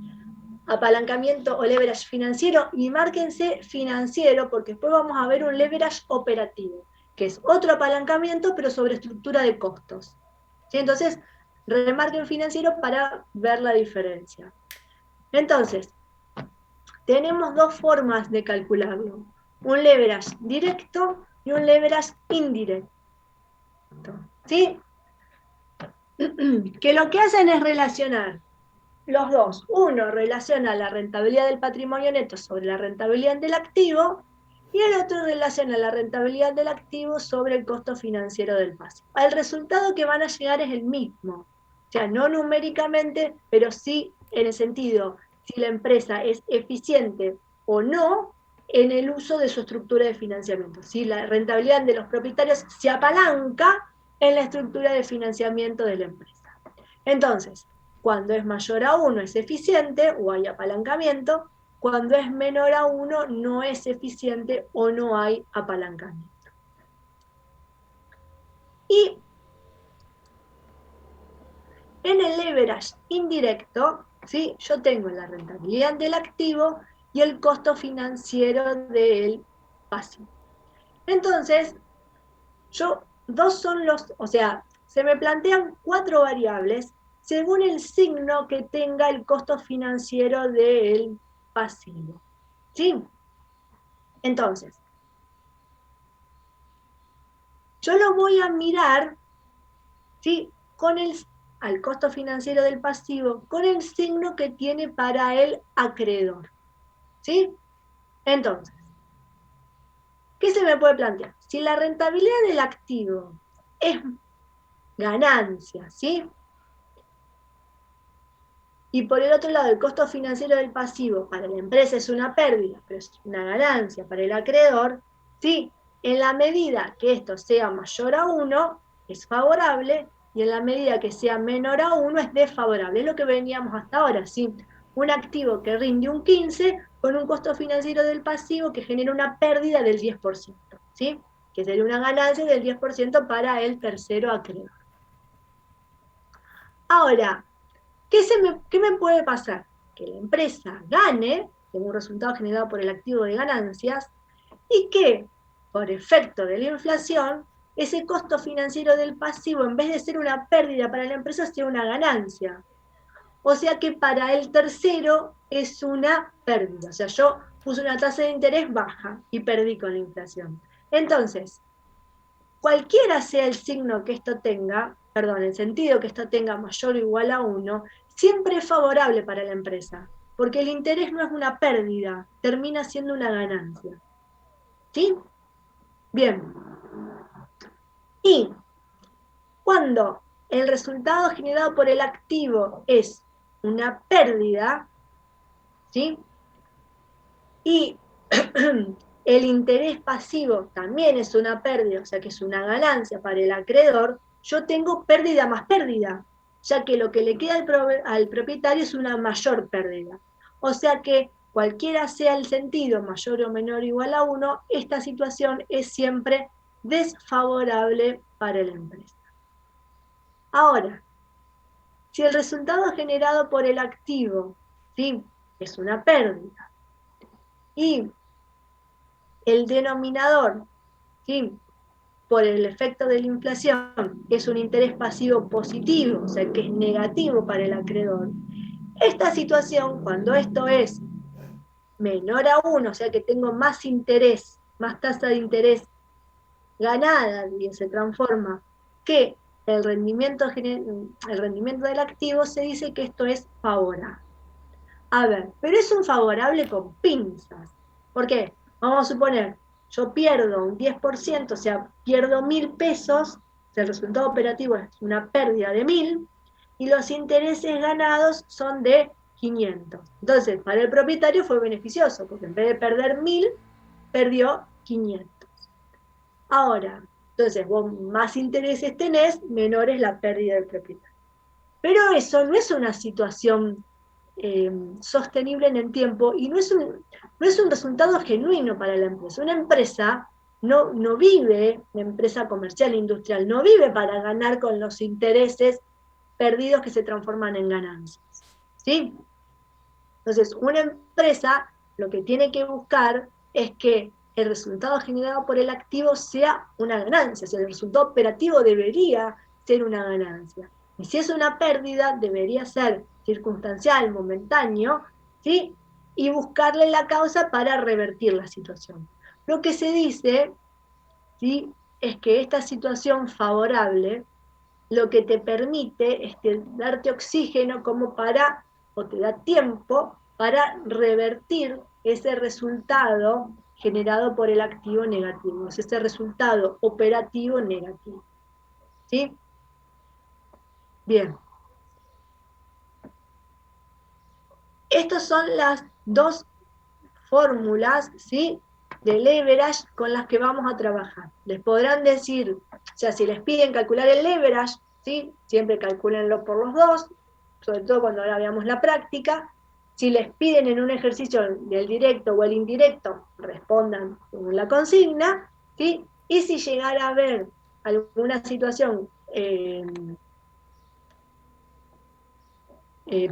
Apalancamiento o leverage financiero, y márquense financiero, porque después vamos a ver un leverage operativo, que es otro apalancamiento, pero sobre estructura de costos. ¿Sí? Entonces, remarquen financiero para ver la diferencia. Entonces, tenemos dos formas de calcularlo: un leverage directo y un leverage indirecto. ¿Sí? Que lo que hacen es relacionar los dos. Uno relaciona la rentabilidad del patrimonio neto sobre la rentabilidad del activo, y el otro relaciona la rentabilidad del activo sobre el costo financiero del pasivo. El resultado que van a llegar es el mismo. O sea, no numéricamente, pero sí en el sentido, si la empresa es eficiente o no en el uso de su estructura de financiamiento. Si la rentabilidad de los propietarios se apalanca en la estructura de financiamiento de la empresa. Entonces, cuando es mayor a 1 es eficiente o hay apalancamiento, cuando es menor a 1 no es eficiente o no hay apalancamiento. Y en el leverage indirecto, ¿sí? Yo tengo la rentabilidad del activo y el costo financiero del pasivo. Entonces, se me plantean 4 variables según el signo que tenga el costo financiero del pasivo. ¿Sí? Entonces, yo lo voy a mirar, ¿sí? Al costo financiero del pasivo con el signo que tiene para el acreedor. ¿Sí? Entonces, ¿qué se me puede plantear? Si la rentabilidad del activo es ganancia, ¿sí? Y por el otro lado, el costo financiero del pasivo para la empresa es una pérdida, pero es una ganancia para el acreedor, ¿sí? En la medida que esto sea mayor a 1, es favorable, y en la medida que sea menor a 1, es desfavorable. Es lo que veníamos hasta ahora, ¿sí? Un activo que rinde un 15 con un costo financiero del pasivo que genera una pérdida del 10%, ¿sí? Que sería una ganancia del 10% para el tercero acreedor. Ahora, ¿qué me puede pasar? Que la empresa gane, como un resultado generado por el activo de ganancias, y que, por efecto de la inflación, ese costo financiero del pasivo, en vez de ser una pérdida para la empresa, sea una ganancia. O sea que para el tercero es una pérdida. O sea, yo puse una tasa de interés baja y perdí con la inflación. Entonces, cualquiera sea el signo que esto tenga, el sentido que esto tenga mayor o igual a 1, siempre es favorable para la empresa, porque el interés no es una pérdida, termina siendo una ganancia. ¿Sí? Bien. Y cuando el resultado generado por el activo es una pérdida, ¿sí? Y el interés pasivo también es una pérdida, o sea que es una ganancia para el acreedor, yo tengo pérdida más pérdida, ya que lo que le queda al propietario es una mayor pérdida. O sea que cualquiera sea el sentido, mayor o menor o igual a 1, esta situación es siempre desfavorable para la empresa. Ahora, si el resultado generado por el activo, ¿sí?, es una pérdida, y el denominador, ¿sí?, por el efecto de la inflación, es un interés pasivo positivo, o sea que es negativo para el acreedor, esta situación, cuando esto es menor a 1, o sea que tengo más interés, más tasa de interés ganada, y se transforma, que el rendimiento del activo, se dice que esto es favorable. A ver, pero es un favorable con pinzas. ¿Por qué? Vamos a suponer, yo pierdo un 10%, o sea, pierdo 1.000 pesos, el resultado operativo es una pérdida de 1.000, y los intereses ganados son de 500. Entonces, para el propietario fue beneficioso, porque en vez de perder 1.000, perdió 500. Ahora, entonces, vos más intereses tenés, menor es la pérdida del propietario. Pero eso no es una situación sostenible en el tiempo, y no es un resultado genuino para la empresa. Una empresa no vive, una empresa comercial, industrial, no vive para ganar con los intereses perdidos que se transforman en ganancias. ¿Sí? Entonces, una empresa lo que tiene que buscar es que el resultado generado por el activo sea una ganancia, o sea, el resultado operativo debería ser una ganancia. Y si es una pérdida, debería ser circunstancial, momentáneo, ¿sí? Y buscarle la causa para revertir la situación. Lo que se dice, ¿sí?, es que esta situación favorable lo que te permite es darte oxígeno como para, o te da tiempo para revertir ese resultado generado por el activo negativo, es ese resultado operativo negativo. ¿Sí? Bien. Estas son las dos fórmulas, ¿sí?, de leverage con las que vamos a trabajar. Les podrán decir, o sea, si les piden calcular el leverage, ¿sí?, siempre calcúlenlo por los dos, sobre todo cuando ahora veamos la práctica. Si les piden en un ejercicio del directo o el indirecto, respondan según la consigna, ¿sí? Y si llegara a haber alguna situación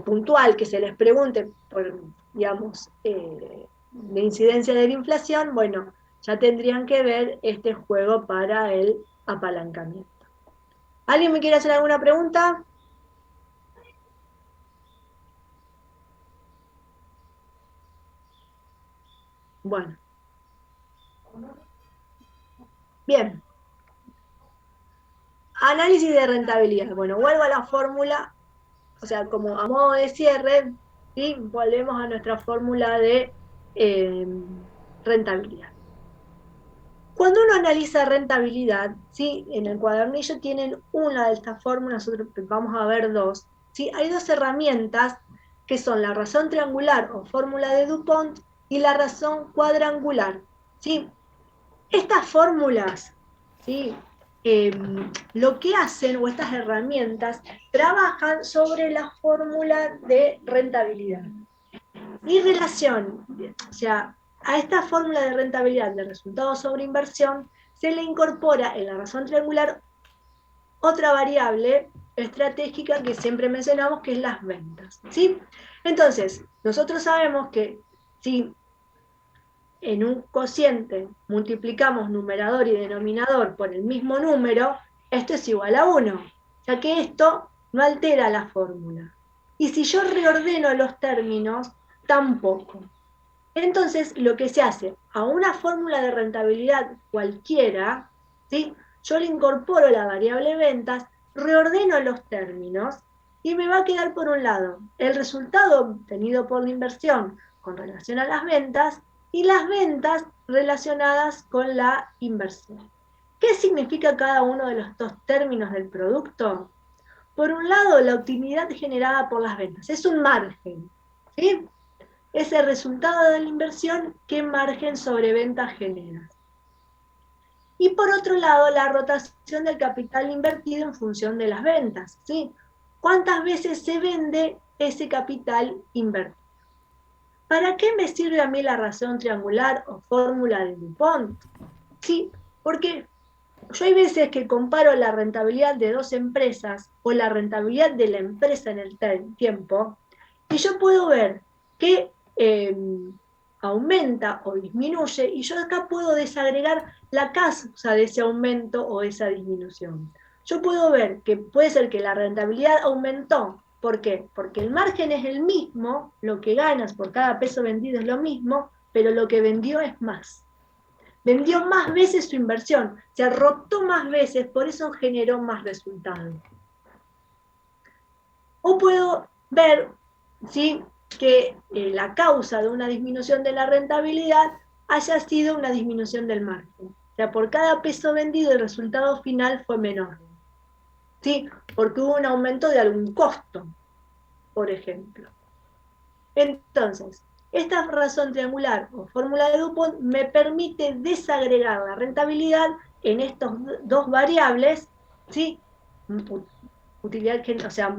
puntual que se les pregunte por, digamos, de incidencia de la inflación, bueno, ya tendrían que ver este juego para el apalancamiento. ¿Alguien me quiere hacer alguna pregunta? Bueno. Bien. Análisis de rentabilidad. Bueno, vuelvo a la fórmula, o sea, como a modo de cierre, ¿sí?, volvemos a nuestra fórmula de rentabilidad. Cuando uno analiza rentabilidad, ¿sí?, en el cuadernillo tienen una de estas fórmulas, nosotros vamos a ver dos, ¿sí? Hay dos herramientas que son la razón triangular o fórmula de DuPont y la razón cuadrangular, ¿sí? Estas fórmulas, ¿sí?, lo que hacen, o estas herramientas, trabajan sobre la fórmula de rentabilidad. Y relación, o sea, a esta fórmula de rentabilidad de resultados sobre inversión se le incorpora en la razón triangular otra variable estratégica que siempre mencionamos, que es las ventas, ¿sí? Entonces, nosotros sabemos que si en un cociente multiplicamos numerador y denominador por el mismo número, esto es igual a 1, ya que esto no altera la fórmula. Y si yo reordeno los términos, tampoco. Entonces, lo que se hace a una fórmula de rentabilidad cualquiera, ¿sí?, yo le incorporo la variable ventas, reordeno los términos, y me va a quedar por un lado el resultado obtenido por la inversión con relación a las ventas, y las ventas relacionadas con la inversión. ¿Qué significa cada uno de los dos términos del producto? Por un lado, la utilidad generada por las ventas, es un margen, ¿sí?, es el resultado de la inversión, qué margen sobre ventas genera. Y por otro lado, la rotación del capital invertido en función de las ventas, ¿sí? ¿Cuántas veces se vende ese capital invertido? ¿Para qué me sirve a mí la razón triangular o fórmula de DuPont? Sí, porque yo hay veces que comparo la rentabilidad de dos empresas o la rentabilidad de la empresa en el tiempo, y yo puedo ver que aumenta o disminuye, y yo acá puedo desagregar la causa de ese aumento o esa disminución. Yo puedo ver que puede ser que la rentabilidad aumentó ¿Por qué? Porque el margen es el mismo, lo que ganas por cada peso vendido es lo mismo, pero lo que vendió es más. Vendió más veces su inversión, se rotó más veces, por eso generó más resultados. O puedo ver, ¿sí?, que la causa de una disminución de la rentabilidad haya sido una disminución del margen. O sea, por cada peso vendido el resultado final fue menor. ¿Sí? Porque hubo un aumento de algún costo, por ejemplo. Entonces, esta razón triangular o fórmula de Dupont me permite desagregar la rentabilidad en estos dos variables, ¿sí? Utilidad, o sea,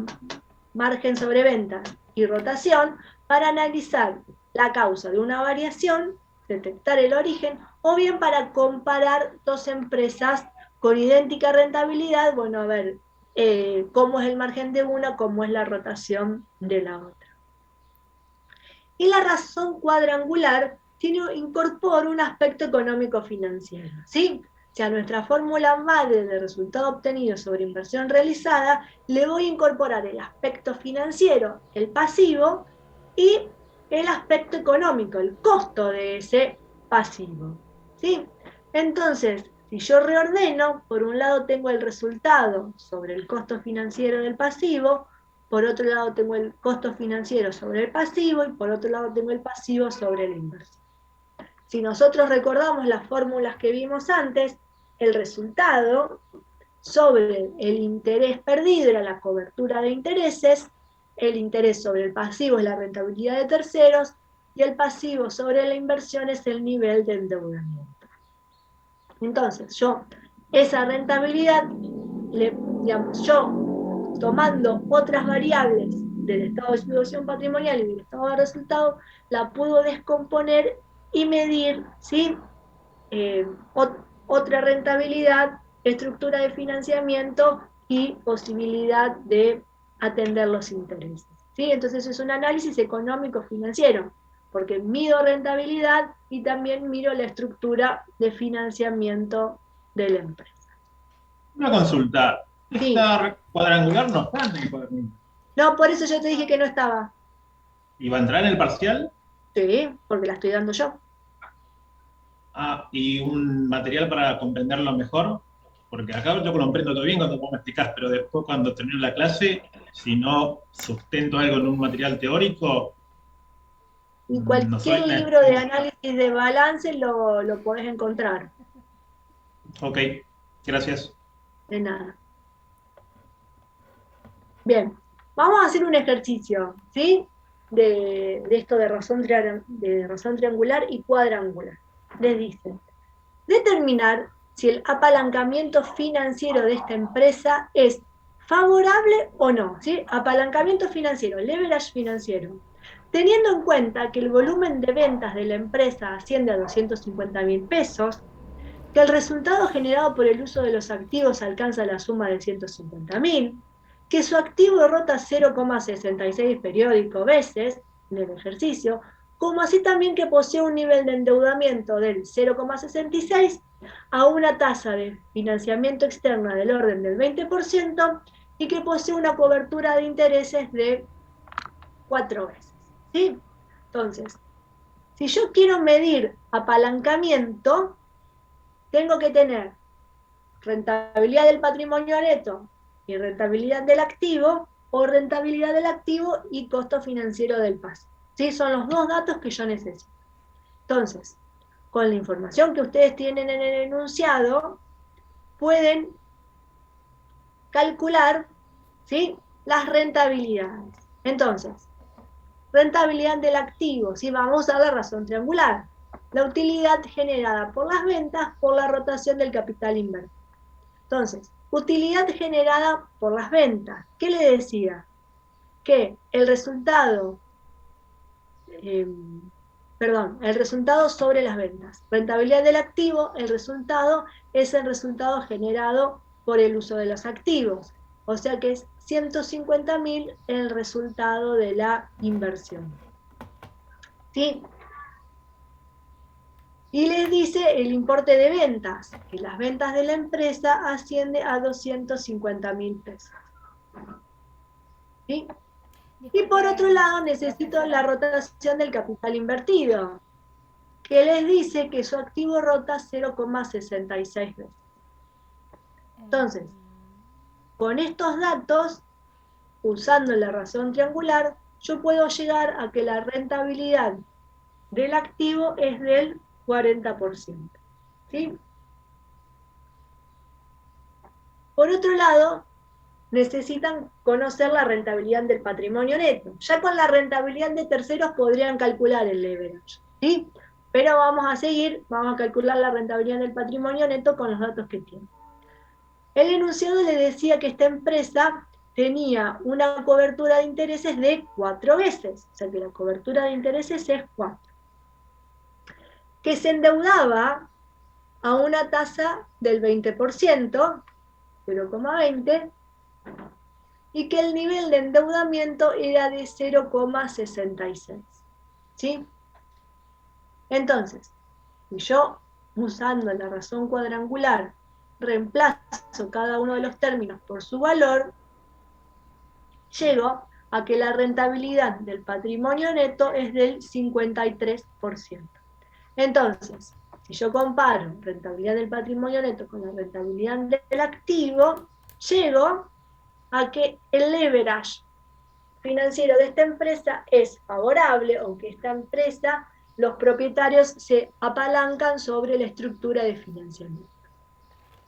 margen sobre ventas y rotación, para analizar la causa de una variación, detectar el origen, o bien para comparar dos empresas con idéntica rentabilidad, bueno, a ver cómo es el margen de una, cómo es la rotación de la otra. Y la razón cuadrangular incorpora un aspecto económico-financiero, ¿sí? O sea, nuestra fórmula madre de resultado obtenido sobre inversión realizada, le voy a incorporar el aspecto financiero, el pasivo, y el aspecto económico, el costo de ese pasivo, ¿sí? Entonces, si yo reordeno, por un lado tengo el resultado sobre el costo financiero del pasivo, por otro lado tengo el costo financiero sobre el pasivo, y por otro lado tengo el pasivo sobre la inversión. Si nosotros recordamos las fórmulas que vimos antes, el resultado sobre el interés perdido era la cobertura de intereses, el interés sobre el pasivo es la rentabilidad de terceros, y el pasivo sobre la inversión es el nivel de endeudamiento. Entonces, yo, esa rentabilidad, yo, tomando otras variables del estado de situación patrimonial y del estado de resultado, la puedo descomponer y medir, ¿sí?, otra rentabilidad, estructura de financiamiento y posibilidad de atender los intereses, ¿sí? Entonces es un análisis económico-financiero, porque mido rentabilidad y también miro la estructura de financiamiento de la empresa. Una consulta. Sí. Esta cuadrangular no está en el cuadernillo. No, por eso yo te dije que no estaba. ¿Y va a entrar en el parcial? Sí, porque la estoy dando yo. Ah, ¿y un material para comprenderlo mejor? Porque acá yo comprendo todo bien cuando vos me explicás, pero después cuando termino la clase, si no sustento algo en un material teórico, Y no soy cualquier libro de análisis de balance lo podés encontrar. Ok, gracias. De nada. Bien, vamos a hacer un ejercicio, ¿sí? De esto de razón triangular y cuadrangular. Les dice, determinar si el apalancamiento financiero de esta empresa es favorable o no, ¿sí? Apalancamiento financiero, leverage financiero. Teniendo en cuenta que el volumen de ventas de la empresa asciende a 250.000 pesos, que el resultado generado por el uso de los activos alcanza la suma de 150.000, que su activo rota 0,66 periódico veces en el ejercicio, como así también que posee un nivel de endeudamiento del 0,66 a una tasa de financiamiento externa del orden del 20% y que posee una cobertura de intereses de 4 veces. ¿Sí? Entonces, si yo quiero medir apalancamiento, tengo que tener rentabilidad del patrimonio neto y rentabilidad del activo, o rentabilidad del activo y costo financiero del pasivo. ¿Sí? Son los dos datos que yo necesito. Entonces, con la información que ustedes tienen en el enunciado, pueden calcular, ¿sí?, las rentabilidades. Entonces, rentabilidad del activo, ¿sí? Vamos a la razón triangular. La utilidad generada por las ventas por la rotación del capital invertido. Entonces, utilidad generada por las ventas. ¿Qué le decía? Que el resultado, el resultado sobre las ventas. Rentabilidad del activo, el resultado es el resultado generado por el uso de los activos. O sea que es 150.000 el resultado de la inversión. ¿Sí? Y les dice el importe de ventas, que las ventas de la empresa asciende a 250.000 pesos. ¿Sí? Y por otro lado, necesito la rotación del capital invertido, que les dice que su activo rota 0,66 veces. Entonces, con estos datos, usando la razón triangular, yo puedo llegar a que la rentabilidad del activo es del 40%. ¿Sí? Por otro lado, necesitan conocer la rentabilidad del patrimonio neto. Ya con la rentabilidad de terceros podrían calcular el leverage, ¿sí? Pero vamos a calcular la rentabilidad del patrimonio neto con los datos que tiene. El enunciado le decía que esta empresa tenía una cobertura de intereses de 4 veces, o sea que la cobertura de intereses es 4. Que se endeudaba a una tasa del 20%, 0,20, y que el nivel de endeudamiento era de 0,66. ¿Sí? Entonces, si yo, usando la razón cuadrangular, reemplazo cada uno de los términos por su valor, llego a que la rentabilidad del patrimonio neto es del 53%. Entonces, si yo comparo rentabilidad del patrimonio neto con la rentabilidad del activo, llego a que el leverage financiero de esta empresa es favorable, aunque esta empresa, los propietarios se apalancan sobre la estructura de financiamiento.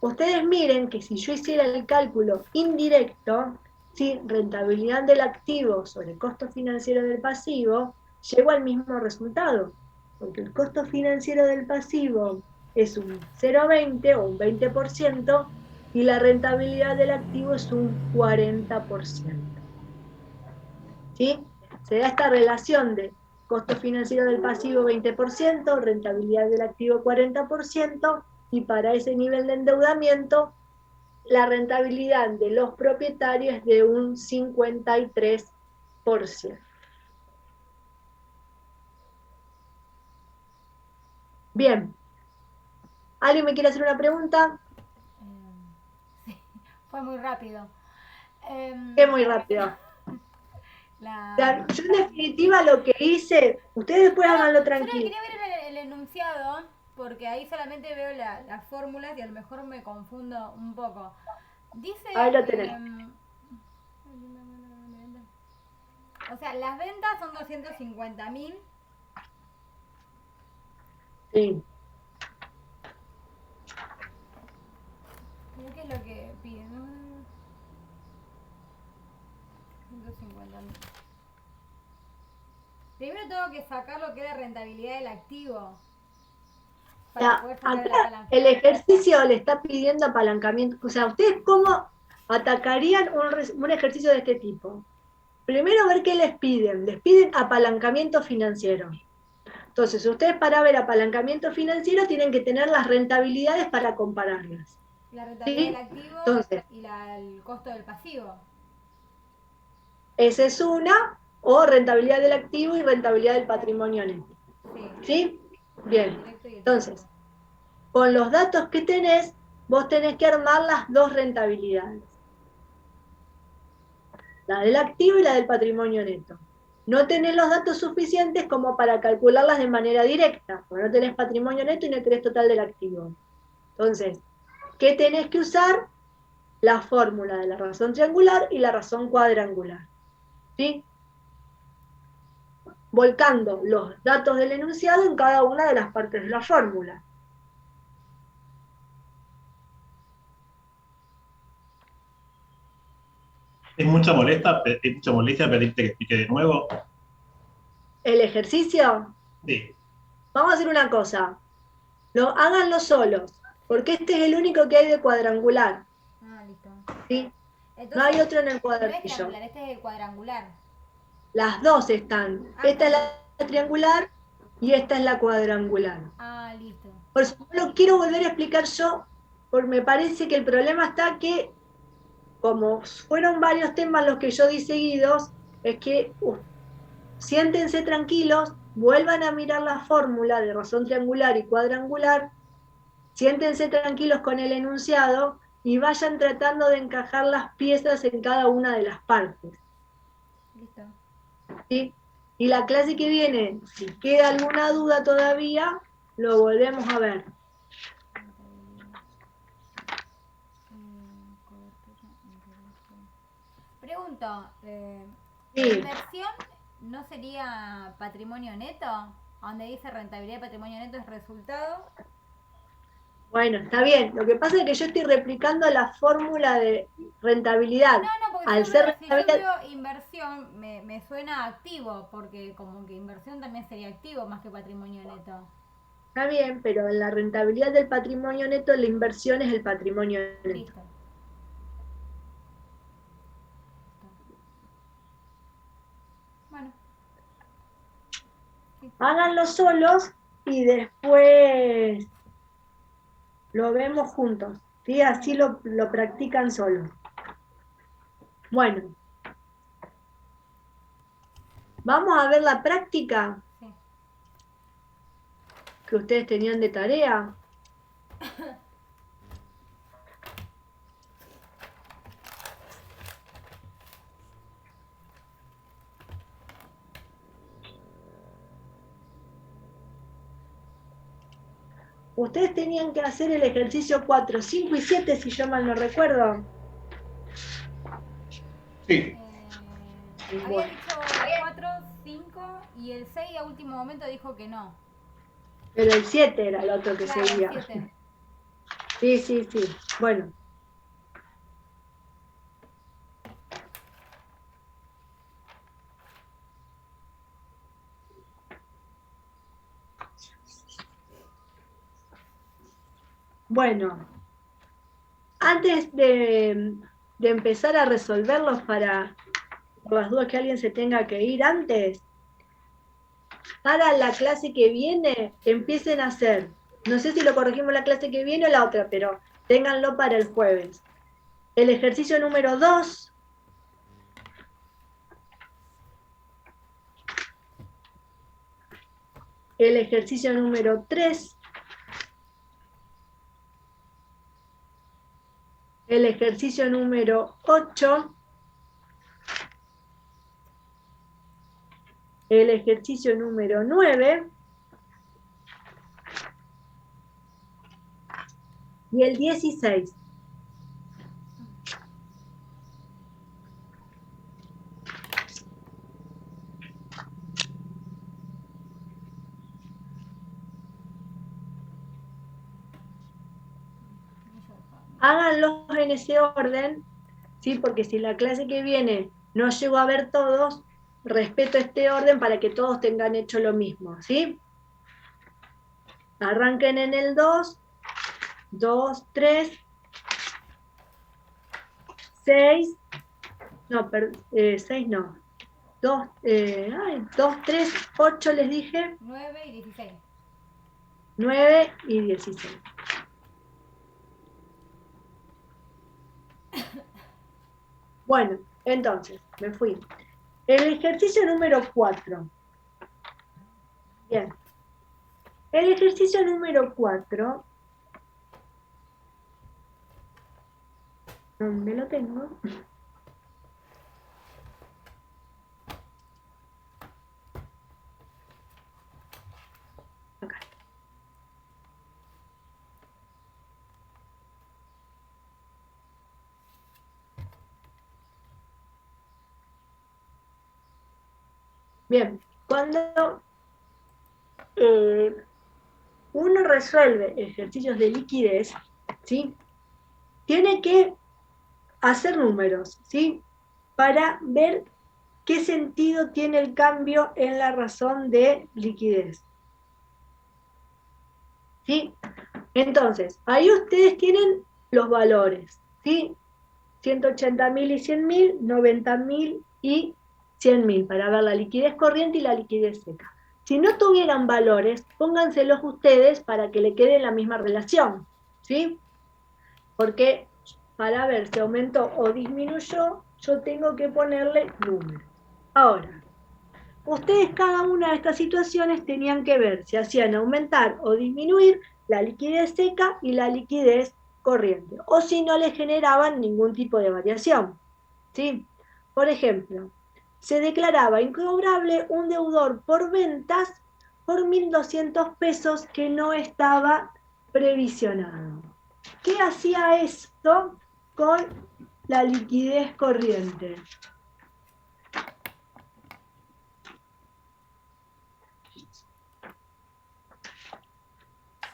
Ustedes miren que si yo hiciera el cálculo indirecto, ¿sí? Rentabilidad del activo sobre costo financiero del pasivo, llego al mismo resultado, porque el costo financiero del pasivo es un 0,20 o un 20%, y la rentabilidad del activo es un 40%. ¿Sí? Se da esta relación de costo financiero del pasivo 20%, rentabilidad del activo 40%, y para ese nivel de endeudamiento, la rentabilidad de los propietarios es de un 53%. Bien. ¿Alguien me quiere hacer una pregunta? Sí, fue muy rápido. Es muy rápido. Yo en definitiva lo que hice, ustedes después háganlo tranquilo. Yo quería ver el enunciado, porque ahí solamente veo las fórmulas y a lo mejor me confundo un poco. Dice... Ahí lo tenés. O sea, las ventas son 250.000. Sí. ¿Qué es lo que piden? 150.000. Primero tengo que sacar lo que es la rentabilidad del activo. Para poder sacar el Acá apalancamiento. el ejercicio le está pidiendo apalancamiento. O sea, ¿ustedes cómo atacarían un ejercicio de este tipo? Primero ver qué les piden. Les piden apalancamiento financiero. Entonces, ustedes para ver apalancamiento financiero tienen que tener las rentabilidades para compararlas. La rentabilidad ¿Sí? del activo. Entonces, y el costo del pasivo. esa es una, o rentabilidad del activo y rentabilidad del patrimonio neto. ¿Sí? Bien. Entonces, con los datos que tenés, vos tenés que armar las dos rentabilidades. La del activo y la del patrimonio neto. No tenés los datos suficientes como para calcularlas de manera directa, porque no tenés patrimonio neto y no tenés total del activo. Entonces, ¿qué tenés que usar? La fórmula de la razón triangular y la razón cuadrangular. ¿Sí? Volcando los datos del enunciado en cada una de las partes de la fórmula. ¿Es mucha molestia pedirte que explique de nuevo? El ejercicio, Sí. vamos a hacer una cosa. Háganlo solos, porque este es el único que hay de cuadrangular. Listo. ¿Sí? Entonces, No hay otro en el no es cuadernillo. triangular, este es el cuadrangular. Las dos están. Esta es la triangular y esta es la cuadrangular. Listo. Por eso no lo quiero volver a explicar yo, porque me parece que el problema está que, como fueron varios temas los que yo di seguidos, es que siéntense tranquilos, vuelvan a mirar la fórmula de razón triangular y cuadrangular, siéntense tranquilos con el enunciado y vayan tratando de encajar las piezas en cada una de las partes. Listo. ¿sí? Y la clase que viene, si queda alguna duda todavía, lo volvemos a ver. Pregunto, Sí. ¿la inversión no sería patrimonio neto? Donde dice rentabilidad y patrimonio neto es resultado. Bueno, está bien. Lo que pasa es que yo estoy replicando la fórmula de rentabilidad. No, porque Al ser si yo rentabilidad, veo inversión, me suena activo, porque como que inversión también sería activo más que patrimonio neto. está bien, pero en la rentabilidad del patrimonio neto, la inversión es el patrimonio neto. Listo. Bueno. Sí. Háganlo solos y después lo vemos juntos, ¿sí? Así lo practican solos. Bueno, vamos a ver la práctica Sí. que ustedes tenían de tarea. Ustedes tenían que hacer el ejercicio 4, 5 y 7, si yo mal no recuerdo. Sí. Había dicho 4, 5 y el 6 a último momento dijo que no. Pero el 7 era el otro que Claro, seguía. 7. Sí, sí, sí. Bueno. Bueno, antes de empezar a resolverlos por las dudas que alguien se tenga que ir antes, para la clase que viene empiecen a hacer, no sé si lo corregimos la clase que viene o la otra, pero ténganlo para el jueves. El ejercicio número 2, el ejercicio número 3, el ejercicio número 8, el ejercicio número 9 y el 16. Háganlos en ese orden, ¿sí? Porque si la clase que viene no llego a ver todos, respeto este orden para que todos tengan hecho lo mismo, ¿sí? Arranquen en el 2, 2, 3, 6, no, 6 no, 2, 2, 3, 8 les dije, 9 y 16. 9 y 16. Bueno, entonces, me fui. El ejercicio número 4. Bien. El ejercicio número 4, ¿dónde lo tengo? Acá. Bien, cuando uno resuelve ejercicios de liquidez, ¿sí? Tiene que hacer números, ¿sí? Para ver qué sentido tiene el cambio en la razón de liquidez. ¿Sí? Entonces, ahí ustedes tienen los valores, ¿sí? 180.000 y 100.000, 90.000 y 100.000 para ver la liquidez corriente y la liquidez seca. Si no tuvieran valores, pónganselos ustedes para que le quede la misma relación, ¿sí? Porque para ver si aumentó o disminuyó, yo tengo que ponerle números. Ahora, ustedes cada una de estas situaciones tenían que ver si hacían aumentar o disminuir la liquidez seca y la liquidez corriente, o si no le generaban ningún tipo de variación, ¿sí? Por ejemplo, se declaraba incobrable un deudor por ventas por 1.200 pesos que no estaba previsionado. ¿Qué hacía esto con la liquidez corriente?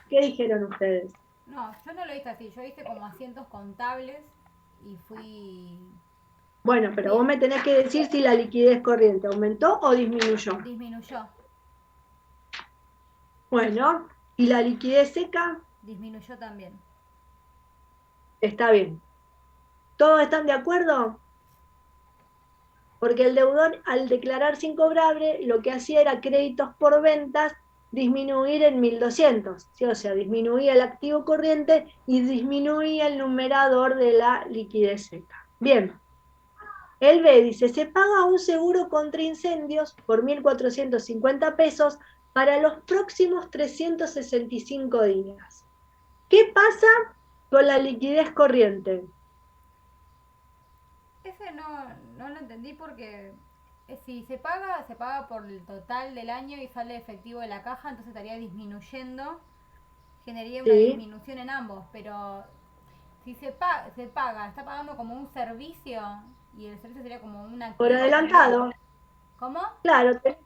¿Qué dijeron ustedes? No, yo no lo hice así, yo hice como asientos contables y fui... Bueno, pero vos me tenés que decir si la liquidez corriente aumentó o disminuyó. Disminuyó. Bueno, ¿y la liquidez seca? Disminuyó también. Está bien. ¿Todos están de acuerdo? Porque el deudor, al declararse incobrable, lo que hacía era créditos por ventas disminuir en 1.200, ¿sí? O sea, disminuía el activo corriente y disminuía el numerador de la liquidez seca. Bien. El B dice, se paga un seguro contra incendios por 1.450 pesos para los próximos 365 días. ¿Qué pasa con la liquidez corriente? Ese no lo entendí porque si se paga por el total del año y sale efectivo de la caja, entonces estaría disminuyendo, generaría una disminución en ambos, pero si se paga, está pagando como un servicio y el servicio sería como un activo. Por adelantado. ¿Cómo? Claro, se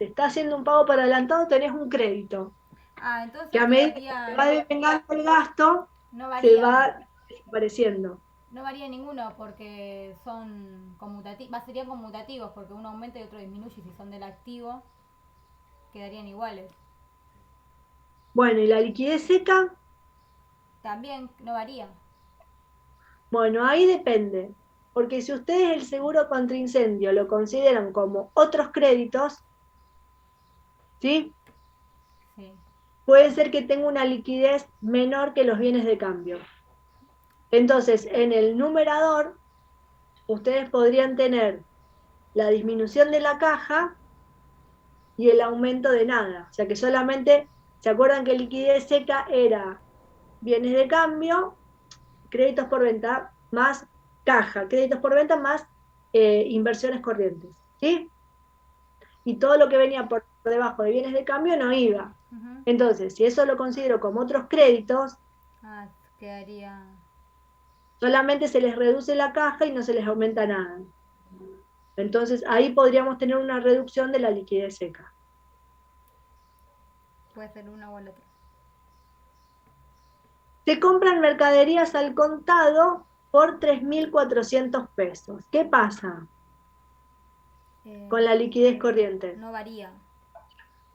está haciendo un pago por adelantado, tenés un crédito. Ah, entonces Que a medida que se va devengando el gasto, no se varía. va desapareciendo. No varía ninguno porque son conmutativos, serían conmutativos porque uno aumenta y otro disminuye, y si son del activo quedarían iguales. Bueno, ¿y la liquidez seca? También no varía. Bueno, ahí depende, porque si ustedes el seguro contra incendio lo consideran como otros créditos, ¿sí? Sí. Puede ser que tenga una liquidez menor que los bienes de cambio. Entonces, en el numerador, ustedes podrían tener la disminución de la caja y el aumento de nada. O sea que solamente, ¿se acuerdan que liquidez seca era bienes de cambio, créditos por venta más caja, créditos por venta más inversiones corrientes? ¿Sí? Y todo lo que venía por debajo de bienes de cambio no iba. Uh-huh. Entonces, si eso lo considero como otros créditos, quedaría... solamente se les reduce la caja y no se les aumenta nada. Entonces, ahí podríamos tener una reducción de la liquidez seca. Puede ser una o el otro. Se compran mercaderías al contado por 3.400 pesos. ¿Qué pasa con la liquidez corriente? No varía.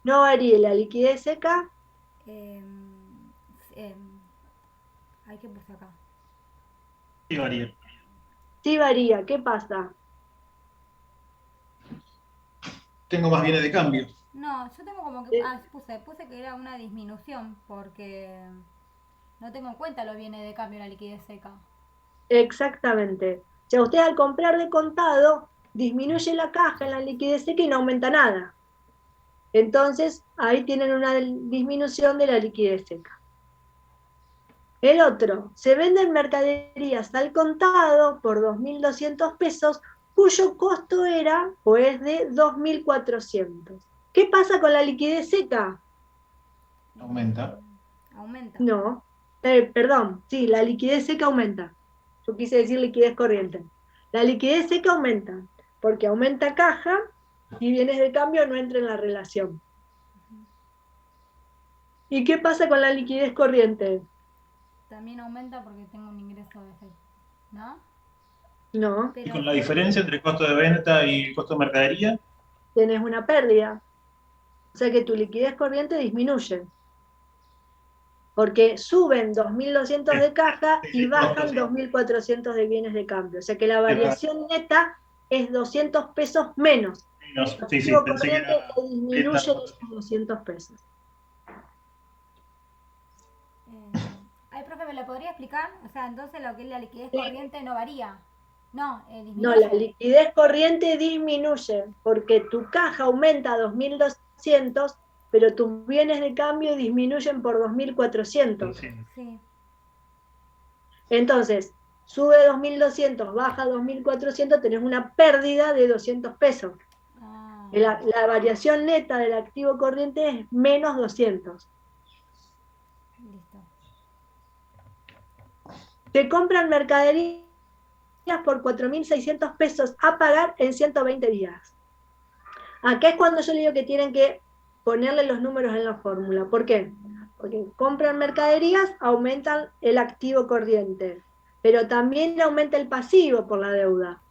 ¿No varía la liquidez seca? Hay que puse acá. Sí, varía. Sí varía. ¿Qué pasa? Tengo más bienes de cambio. No, yo tengo como que... puse que era una disminución porque no tengo en cuenta los bienes de cambio en la liquidez seca. Exactamente. O sea, usted al comprar de contado disminuye la caja en la liquidez seca y no aumenta nada. Entonces, ahí tienen una disminución de la liquidez seca. El otro, se venden mercaderías al contado por 2.200 pesos, cuyo costo era o es de 2.400. ¿Qué pasa con la liquidez seca? Aumenta. Aumenta. No, perdón, sí, la liquidez seca aumenta. Yo quise decir liquidez corriente. La liquidez seca aumenta, porque aumenta caja y bienes de cambio no entra en la relación. ¿Y qué pasa con la liquidez corriente? También aumenta porque tengo un ingreso de efecto, ¿no? No. ¿Y con la diferencia entre costo de venta y costo de mercadería? Tenés una pérdida. O sea que tu liquidez corriente disminuye. Porque suben 2.200 de caja y bajan 2.400 de bienes de cambio. O sea que la variación neta es 200 pesos menos. Sí, sí, pensé que era... disminuye esos 200 pesos. Ay, profe, ¿me lo podría explicar? O sea, entonces lo que es la liquidez corriente no varía. No, disminuye. No, la liquidez corriente disminuye porque tu caja aumenta a 2.200, pero tus bienes de cambio disminuyen por 2.400. Sí. Entonces, sube 2.200, baja 2.400, tenés una pérdida de 200 pesos. La variación neta del activo corriente es menos 200. Listo. Se compran mercaderías por 4.600 pesos a pagar en 120 días. Acá es cuando yo le digo que tienen que ponerle los números en la fórmula. ¿Por qué? Porque compran mercaderías, aumentan el activo corriente, pero también aumenta el pasivo por la deuda.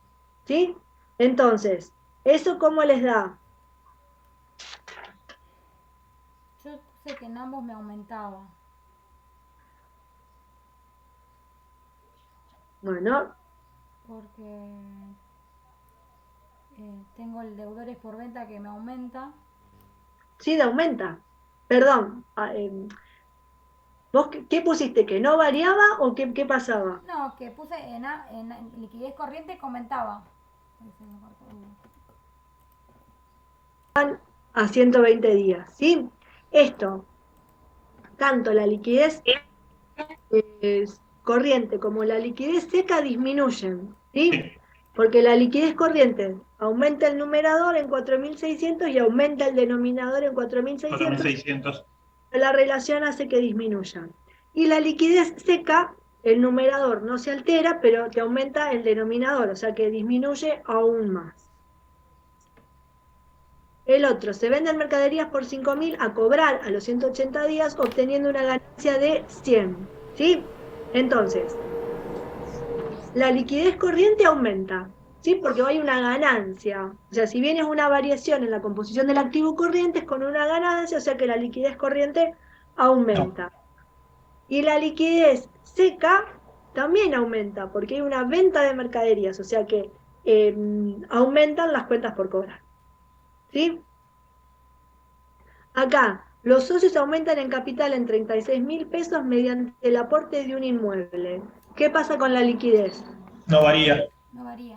¿Sí? Entonces, ¿eso cómo les da? Yo puse que en ambos me aumentaba. Bueno, Porque tengo el deudores por venta que me aumenta. sí, aumenta. Perdón, ¿vos qué pusiste? ¿Que no variaba o qué pasaba? No, que puse en liquidez corriente que aumentaba. A 120 días, ¿sí? Esto, tanto la liquidez corriente como la liquidez seca disminuyen, ¿sí? Porque la liquidez corriente aumenta el numerador en 4.600 y aumenta el denominador en 4.600. 4.600. La relación hace que disminuyan. Y la liquidez seca, el numerador no se altera, pero te aumenta el denominador, o sea que disminuye aún más. El otro, se venden mercaderías por 5.000 a cobrar a los 180 días, obteniendo una ganancia de 100. ¿Sí? Entonces, la liquidez corriente aumenta, ¿sí? Porque hay una ganancia. O sea, si bien es una variación en la composición del activo corriente, es con una ganancia, o sea que la liquidez corriente aumenta. Y la liquidez seca también aumenta, porque hay una venta de mercaderías, o sea que aumentan las cuentas por cobrar. ¿Sí? Acá, los socios aumentan en capital en 36.000 pesos mediante el aporte de un inmueble. ¿Qué pasa con la liquidez? No varía. No varía.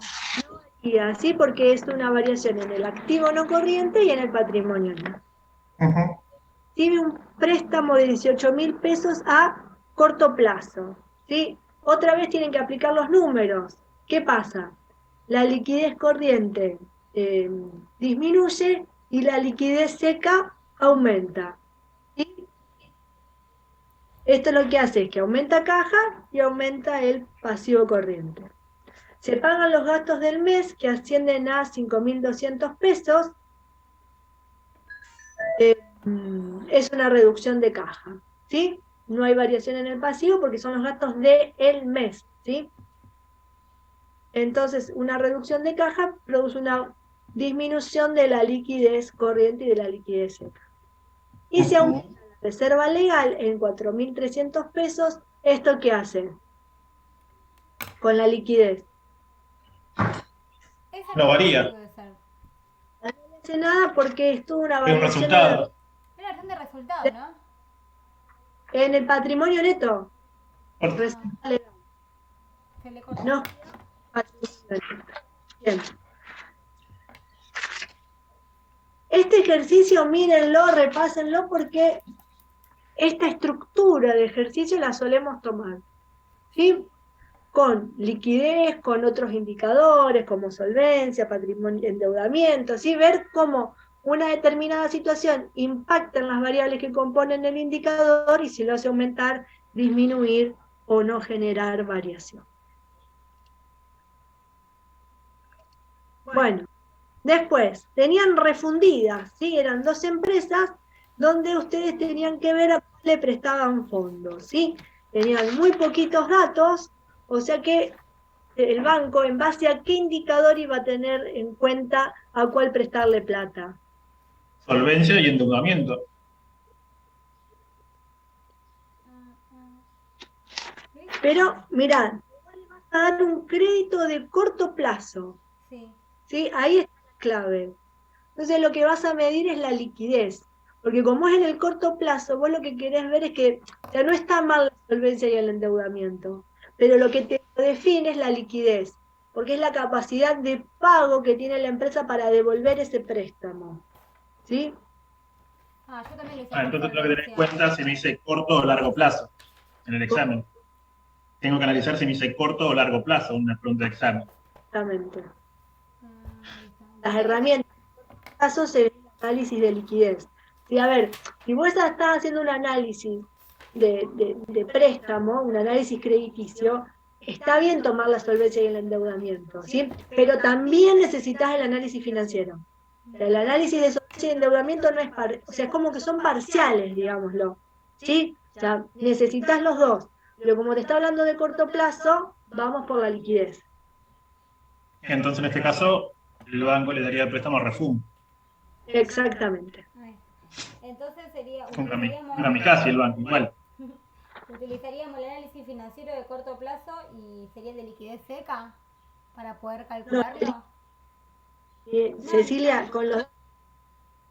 Y así porque es una variación en el activo no corriente y en el patrimonio no. Tiene un préstamo de 18.000 pesos a corto plazo. ¿Sí? Otra vez tienen que aplicar los números. ¿Qué pasa? La liquidez corriente disminuye y la liquidez seca aumenta. ¿Sí? Esto lo que hace es que aumenta caja y aumenta el pasivo corriente. Se pagan los gastos del mes que ascienden a 5.200 pesos. Es una reducción de caja, ¿sí? No hay variación en el pasivo porque son los gastos del mes, ¿sí? Entonces, una reducción de caja produce una disminución de la liquidez corriente y de la liquidez seca. Y se aumenta la reserva legal en 4.300 pesos. ¿Esto qué hace? Con la liquidez. Esa No varía. puede ser. No hace nada porque estuvo una Es un variación resultado. Era bastante resultado, ¿no? en el patrimonio neto. Por- Reserva legal. Se le cortó. No. Bien. Este ejercicio, mírenlo, repásenlo, porque esta estructura de ejercicio la solemos tomar, ¿sí? Con liquidez, con otros indicadores como solvencia, patrimonio, endeudamiento, ¿sí? Ver cómo una determinada situación impacta en las variables que componen el indicador y si lo hace aumentar, disminuir o no generar variación. Bueno, después, tenían refundidas, ¿sí? Eran dos empresas donde ustedes tenían que ver a cuál le prestaban fondos, ¿sí? Tenían muy poquitos datos, o sea que el banco, en base a qué indicador iba a tener en cuenta a cuál prestarle plata. Solvencia y endeudamiento. Pero, mirá, le vas a dar un crédito de corto plazo, Sí. ¿sí? Ahí está la clave. Entonces lo que vas a medir es la liquidez, porque como es en el corto plazo, vos lo que querés ver es que, o sea, no está mal la solvencia y el endeudamiento, pero lo que te define es la liquidez, porque es la capacidad de pago que tiene la empresa para devolver ese préstamo, ¿sí? Yo también lo hice. Entonces tengo que tener en cuenta si me dice corto o largo plazo en el examen. tengo que analizar si me hice corto o largo plazo, una pregunta de examen. Exactamente. Listo. Las herramientas, en este caso, se ve el análisis de liquidez. Sí, a ver, si vos estás haciendo un análisis de préstamo, un análisis crediticio, está bien tomar la solvencia y el endeudamiento, ¿sí? Pero también necesitas el análisis financiero. O sea, el análisis de solvencia y endeudamiento no es o sea, es como que son parciales, digámoslo, ¿sí? O sea, necesitas los dos. Pero como te está hablando de corto plazo, vamos por la liquidez. Entonces, en este caso, el banco le daría el préstamo a Refum. Exactamente. Ahí. Entonces sería, Un kamikaze el banco, igual. utilizaríamos el análisis financiero de corto plazo y sería el de liquidez seca para poder No, calcularlo. Cecilia, con los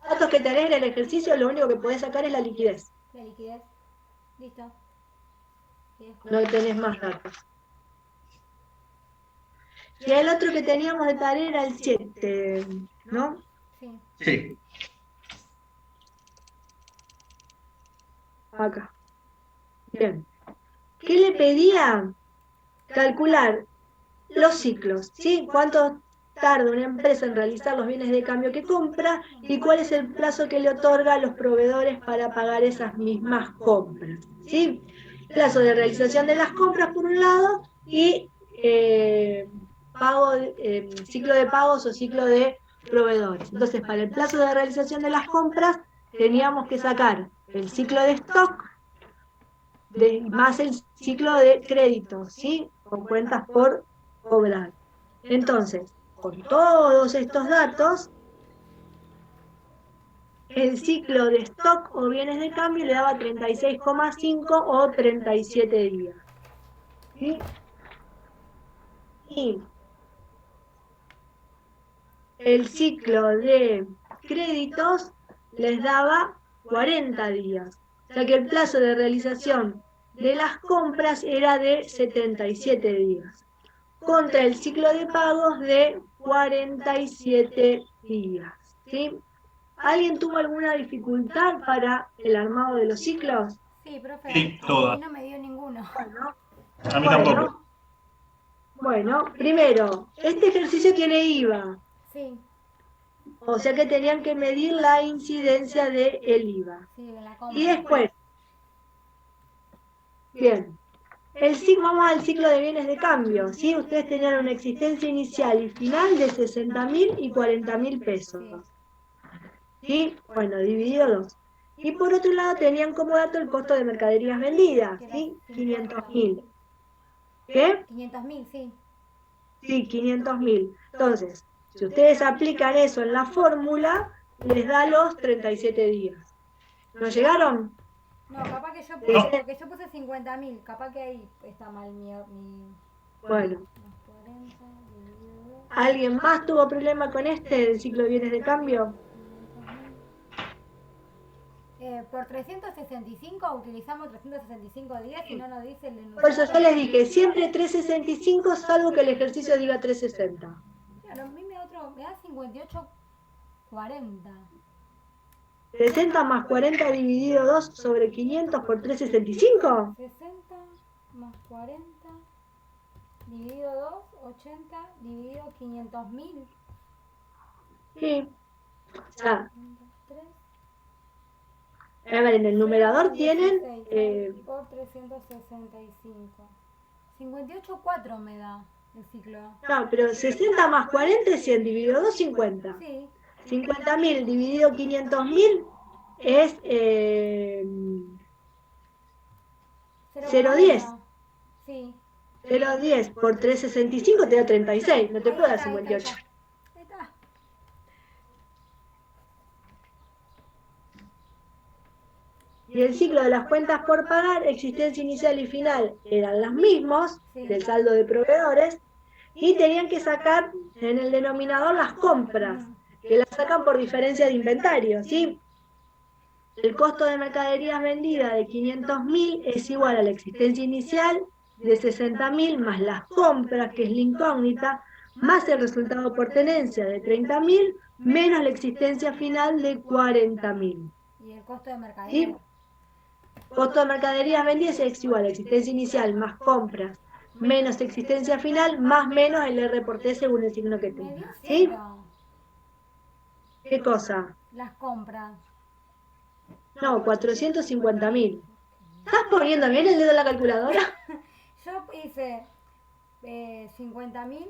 datos que tenés en el ejercicio, lo único que podés sacar es la liquidez. La liquidez. Listo. No tenés más datos. Y el otro que teníamos de tarea era el 7, ¿no? Sí. Sí. Acá. Bien. ¿Qué le pedía? Calcular los ciclos, ¿sí? ¿Cuánto tarda una empresa en realizar los bienes de cambio que compra y cuál es el plazo que le otorga a los proveedores para pagar esas mismas compras, ¿sí? Plazo de realización de las compras por un lado y ciclo de pagos o ciclo de proveedores. Entonces, para el plazo de realización de las compras teníamos que sacar el ciclo de stock más el ciclo de crédito, ¿sí? Con cuentas por cobrar. Entonces, con todos estos datos, el ciclo de stock o bienes de cambio le daba 36,5 o 37 días. ¿Sí? Y el ciclo de créditos les daba 40 días. O sea que el plazo de realización de las compras era de 77 días, contra el ciclo de pagos de 47 días. ¿Sí? ¿Alguien tuvo alguna dificultad para el armado de los ciclos? Sí, profe. Sí, A todas. mí no me dio ninguno. A mí tampoco. Bueno, primero, este ejercicio tiene IVA, Sí, o sea que tenían que medir la incidencia del IVA. sí, en la compra. Y después, bien, vamos al ciclo de bienes de cambio, ¿sí? Ustedes tenían una existencia inicial y final de 60.000 y 40.000 pesos. ¿Sí? Bueno, dividido 2. Y por otro lado tenían como dato el costo de mercaderías vendidas, ¿sí? 500.000. ¿Qué? 500.000, sí. Sí, 500.000. Entonces, si ustedes aplican eso en la fórmula, les da los 37 días. ¿No llegaron? No, capaz que yo No. puse, porque yo puse 50.000. Capaz que ahí está mal mi Bueno, más 40 dividido ¿alguien más tuvo problema con este del ciclo de bienes de cambio? 500.000. Por 365 utilizamos 365 días y no nos dice el Por eso yo enunciado. les dije, siempre 365, salvo que el ejercicio diga 360. Claro, a mí me da 58,40. 60 más 40 dividido 2 sobre 500 por 365. 60 más 40 dividido 2, 80 dividido 500.000. Sí. O sea, 3, a ver, en el numerador tienen... por 365. 58,4 me da el ciclo. no, pero 60 más 40 es 100, dividido 2, 50. Sí. 50.000 dividido 500.000 es 0,10. Sí. 0,10 por 365 te da 36, no te puedo dar 58. Ahí está. Y el ciclo de las cuentas por pagar, existencia inicial y final, eran los mismos, del saldo de proveedores, y tenían que sacar en el denominador las compras, que las sacan por diferencia de inventario, ¿sí? El costo de mercaderías vendidas de 500.000 es igual a la existencia inicial de 60.000 más las compras, que es la incógnita, más el resultado por tenencia de 30.000, menos la existencia final de 40.000. Y el costo de mercadería. ¿Sí? Costo de mercaderías vendidas es igual a existencia inicial más compras menos existencia final, más menos el R por T según el signo que Me dio tenga. ¿Sí? 0. ¿Qué cosa? Las compras. No, 450.000. ¿Estás poniendo bien el dedo en la calculadora? Yo hice 50.000.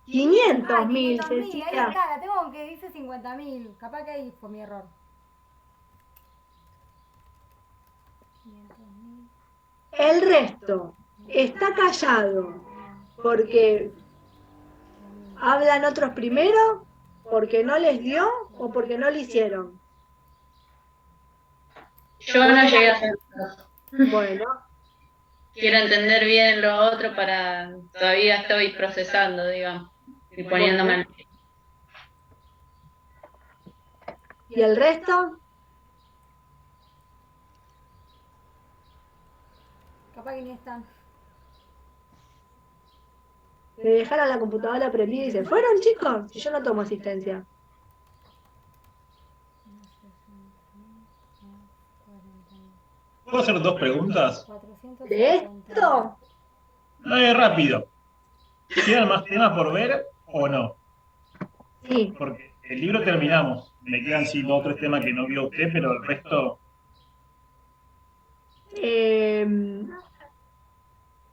500.000, 500.000, ahí Cecilia. está, la tengo que dice 50.000. Capaz que ahí fue mi error. 500.000. El resto está callado porque hablan otros primero, porque no les dio o porque no lo hicieron. Yo no llegué a hacer eso. Bueno, Quiero entender bien lo otro para... Todavía estoy procesando, digamos, y poniéndome al... ¿y el resto? Capaz que ni están. Le dejaron la computadora prendida y se fueron, chicos. Si yo no tomo asistencia. ¿Puedo hacer 2 preguntas? 450. ¿De esto? Rápido. ¿Quedan más temas por ver o no? Sí. Porque el libro terminamos. Me quedan sí 2 o 3 temas que no vio usted, pero el resto...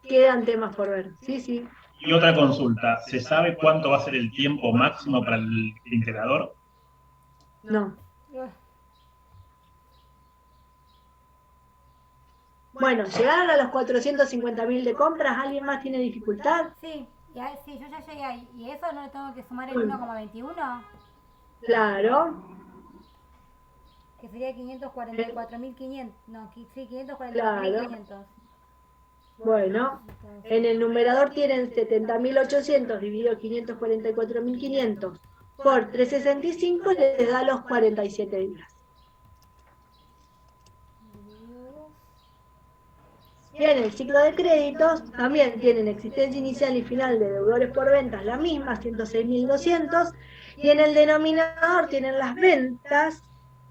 Quedan temas por ver. Sí, sí. Y otra consulta. ¿Se sabe cuánto va a ser el tiempo máximo para el integrador? No. Ugh. Bueno, llegaron a los 450.000 de compras. ¿Alguien más tiene dificultad? Sí, sí, yo ya llegué ahí. ¿Y eso no le tengo que sumar el 1,21? Claro. Que sería 544.500. No, sí, Claro. 544.500. Bueno, en el numerador tienen 70.800 dividido 544.500 por 365 les da los 47 días. Bien, el ciclo de créditos también tienen existencia inicial y final de deudores por ventas, la misma, 106.200, y en el denominador tienen las ventas,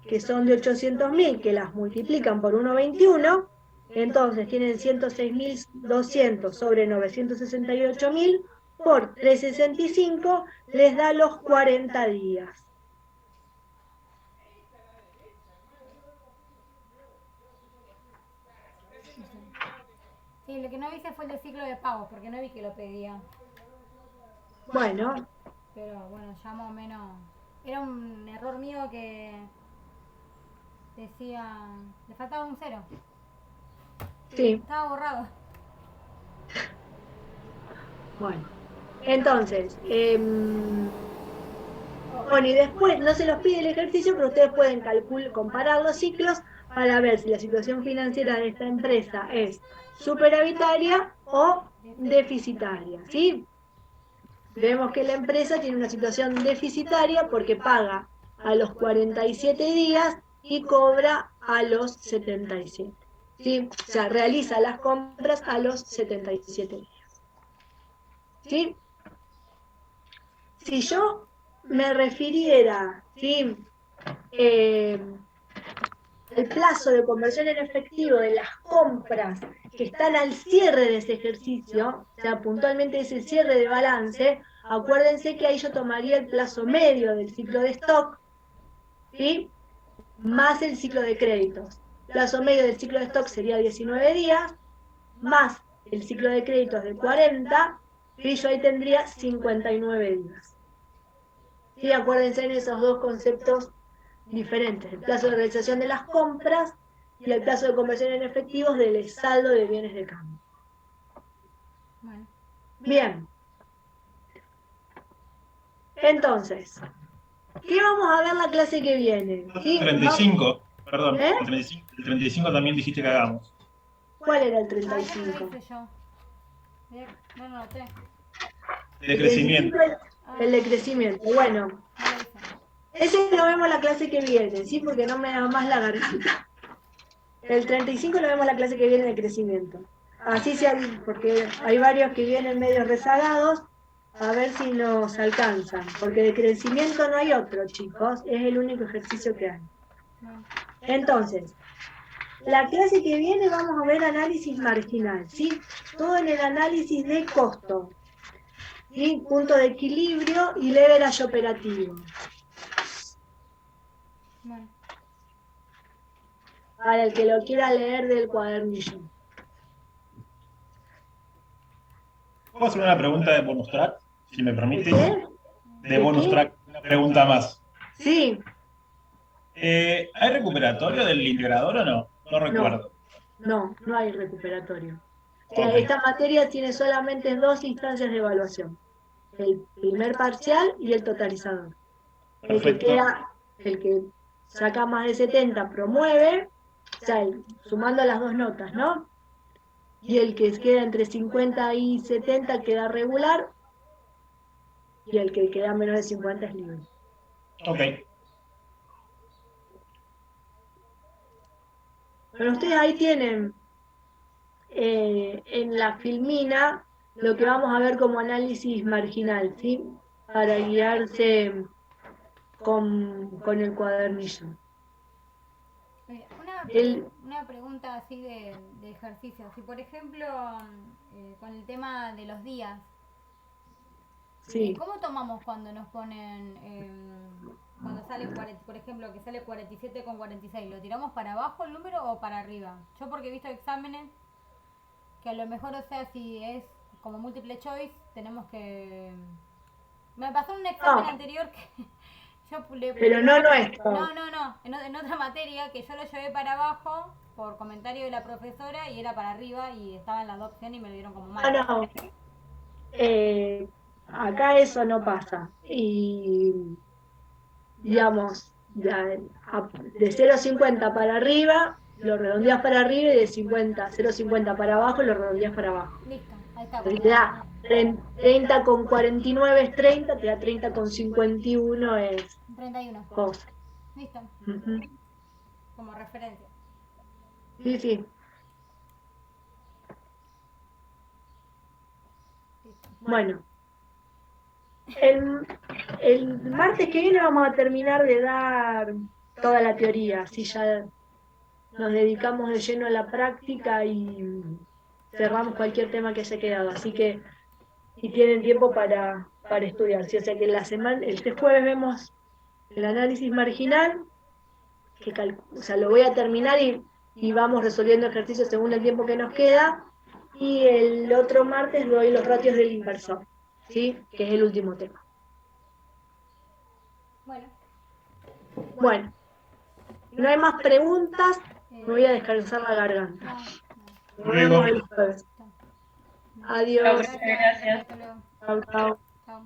que son de 800.000, que las multiplican por 1,21, entonces tienen 106.200 sobre 968.000 por 365, les da los 40 días. Sí, lo que no hice fue el de ciclo de pagos, porque no vi que lo pedía. Bueno, Pero bueno, ya más o menos. Era un error mío que decía. Le faltaba un 0. sí. Estaba borrado. Bueno, entonces, bueno, y después no se los pide el ejercicio, pero ustedes pueden comparar los ciclos para ver si la situación financiera de esta empresa es superavitaria o deficitaria, ¿sí? Vemos que la empresa tiene una situación deficitaria porque paga a los 47 días y cobra a los 77, ¿sí? O sea, realiza las compras a los 77 días. ¿Sí? Si yo me refiriera, ¿sí? El plazo de conversión en efectivo de las compras que están al cierre de ese ejercicio, o sea, puntualmente ese cierre de balance, acuérdense que ahí yo tomaría el plazo medio del ciclo de stock, ¿sí? Más el ciclo de créditos. Plazo medio del ciclo de stock sería 19 días, más el ciclo de créditos de 40, y yo ahí tendría 59 días. ¿Sí? Acuérdense en esos dos conceptos diferentes, el plazo de realización de las compras y el plazo de conversión en efectivos del saldo de bienes de cambio. Bueno. Bien. Entonces, ¿qué vamos a ver la clase que viene? ¿Sí? 35, perdón, ¿Eh? el 35 también dijiste que hagamos. ¿Cuál era el Ah, ya no 35? lo hice yo. No lo noté. De crecimiento. El de crecimiento. Bueno, No lo hice. ese lo vemos la clase que viene, ¿sí? Porque no me da más la garganta. El 35 lo vemos la clase que viene de crecimiento. Así sea, porque hay varios que vienen medio rezagados, a ver si nos alcanzan. Porque de crecimiento no hay otro, chicos, es el único ejercicio que hay. Bueno. Entonces, La clase que viene vamos a ver análisis marginal, ¿sí? Todo en el análisis de costo, ¿sí? Punto de equilibrio y leverage operativo. Bueno, Para el que lo quiera leer del cuadernillo. ¿Puedo hacer una pregunta de bonus track, si me ¿De permites? qué? De bonus qué? track, una pregunta más. Sí, ¿Hay recuperatorio del integrador o no? No recuerdo. no hay recuperatorio. O sea, Ok, esta materia tiene solamente 2 instancias de evaluación. El primer parcial y el totalizador. perfecto. El que saca más de 70 promueve, o sea, sumando las 2 notas, ¿no? Y el que queda entre 50 y 70 queda regular, y el que queda menos de 50 es libre. Ok. Pero ustedes ahí tienen en la filmina lo que vamos a ver como análisis marginal, ¿sí? Para guiarse con el cuadernillo. El, una pregunta así de ejercicio. Si por ejemplo, con el tema de los días, sí. ¿cómo tomamos cuando nos ponen, cuando sale, por ejemplo, que sale 47,46? ¿Lo tiramos para abajo el número o para arriba? Yo porque he visto exámenes que a lo mejor, o sea, si es como múltiple choice, tenemos que... Me pasó en un examen anterior que yo pero no nuestro. No, en otra materia que yo lo llevé para abajo por comentario de la profesora y era para arriba y estaba en las dos opciones y me lo dieron como mal. No. Acá eso no pasa. Y, digamos, de 0,50 para arriba, lo redondeas para arriba y de 0,50 para abajo, lo redondeas para abajo. Listo, ahí está. Te da 30 con 49 es 30, te da 30 con 51 es 31. cosa. Listo, Ujú. como referencia. Sí, sí. Listo. Bueno, el martes que viene vamos a terminar de dar toda la teoría, así ya nos dedicamos de lleno a la práctica y cerramos cualquier tema que haya quedado. Así que, y tienen tiempo para estudiar. ¿Sí? O sea que la semana, este jueves vemos el análisis marginal, o sea, lo voy a terminar y vamos resolviendo ejercicios según el tiempo que nos queda. Y el otro martes doy los ratios del inversor, ¿sí? Que es el último tema. Bueno, Bueno, no hay más preguntas, me voy a descansar la garganta. Nos vemos el jueves. no. Adiós. Gracias. Hasta luego. Chau, chau. Chao.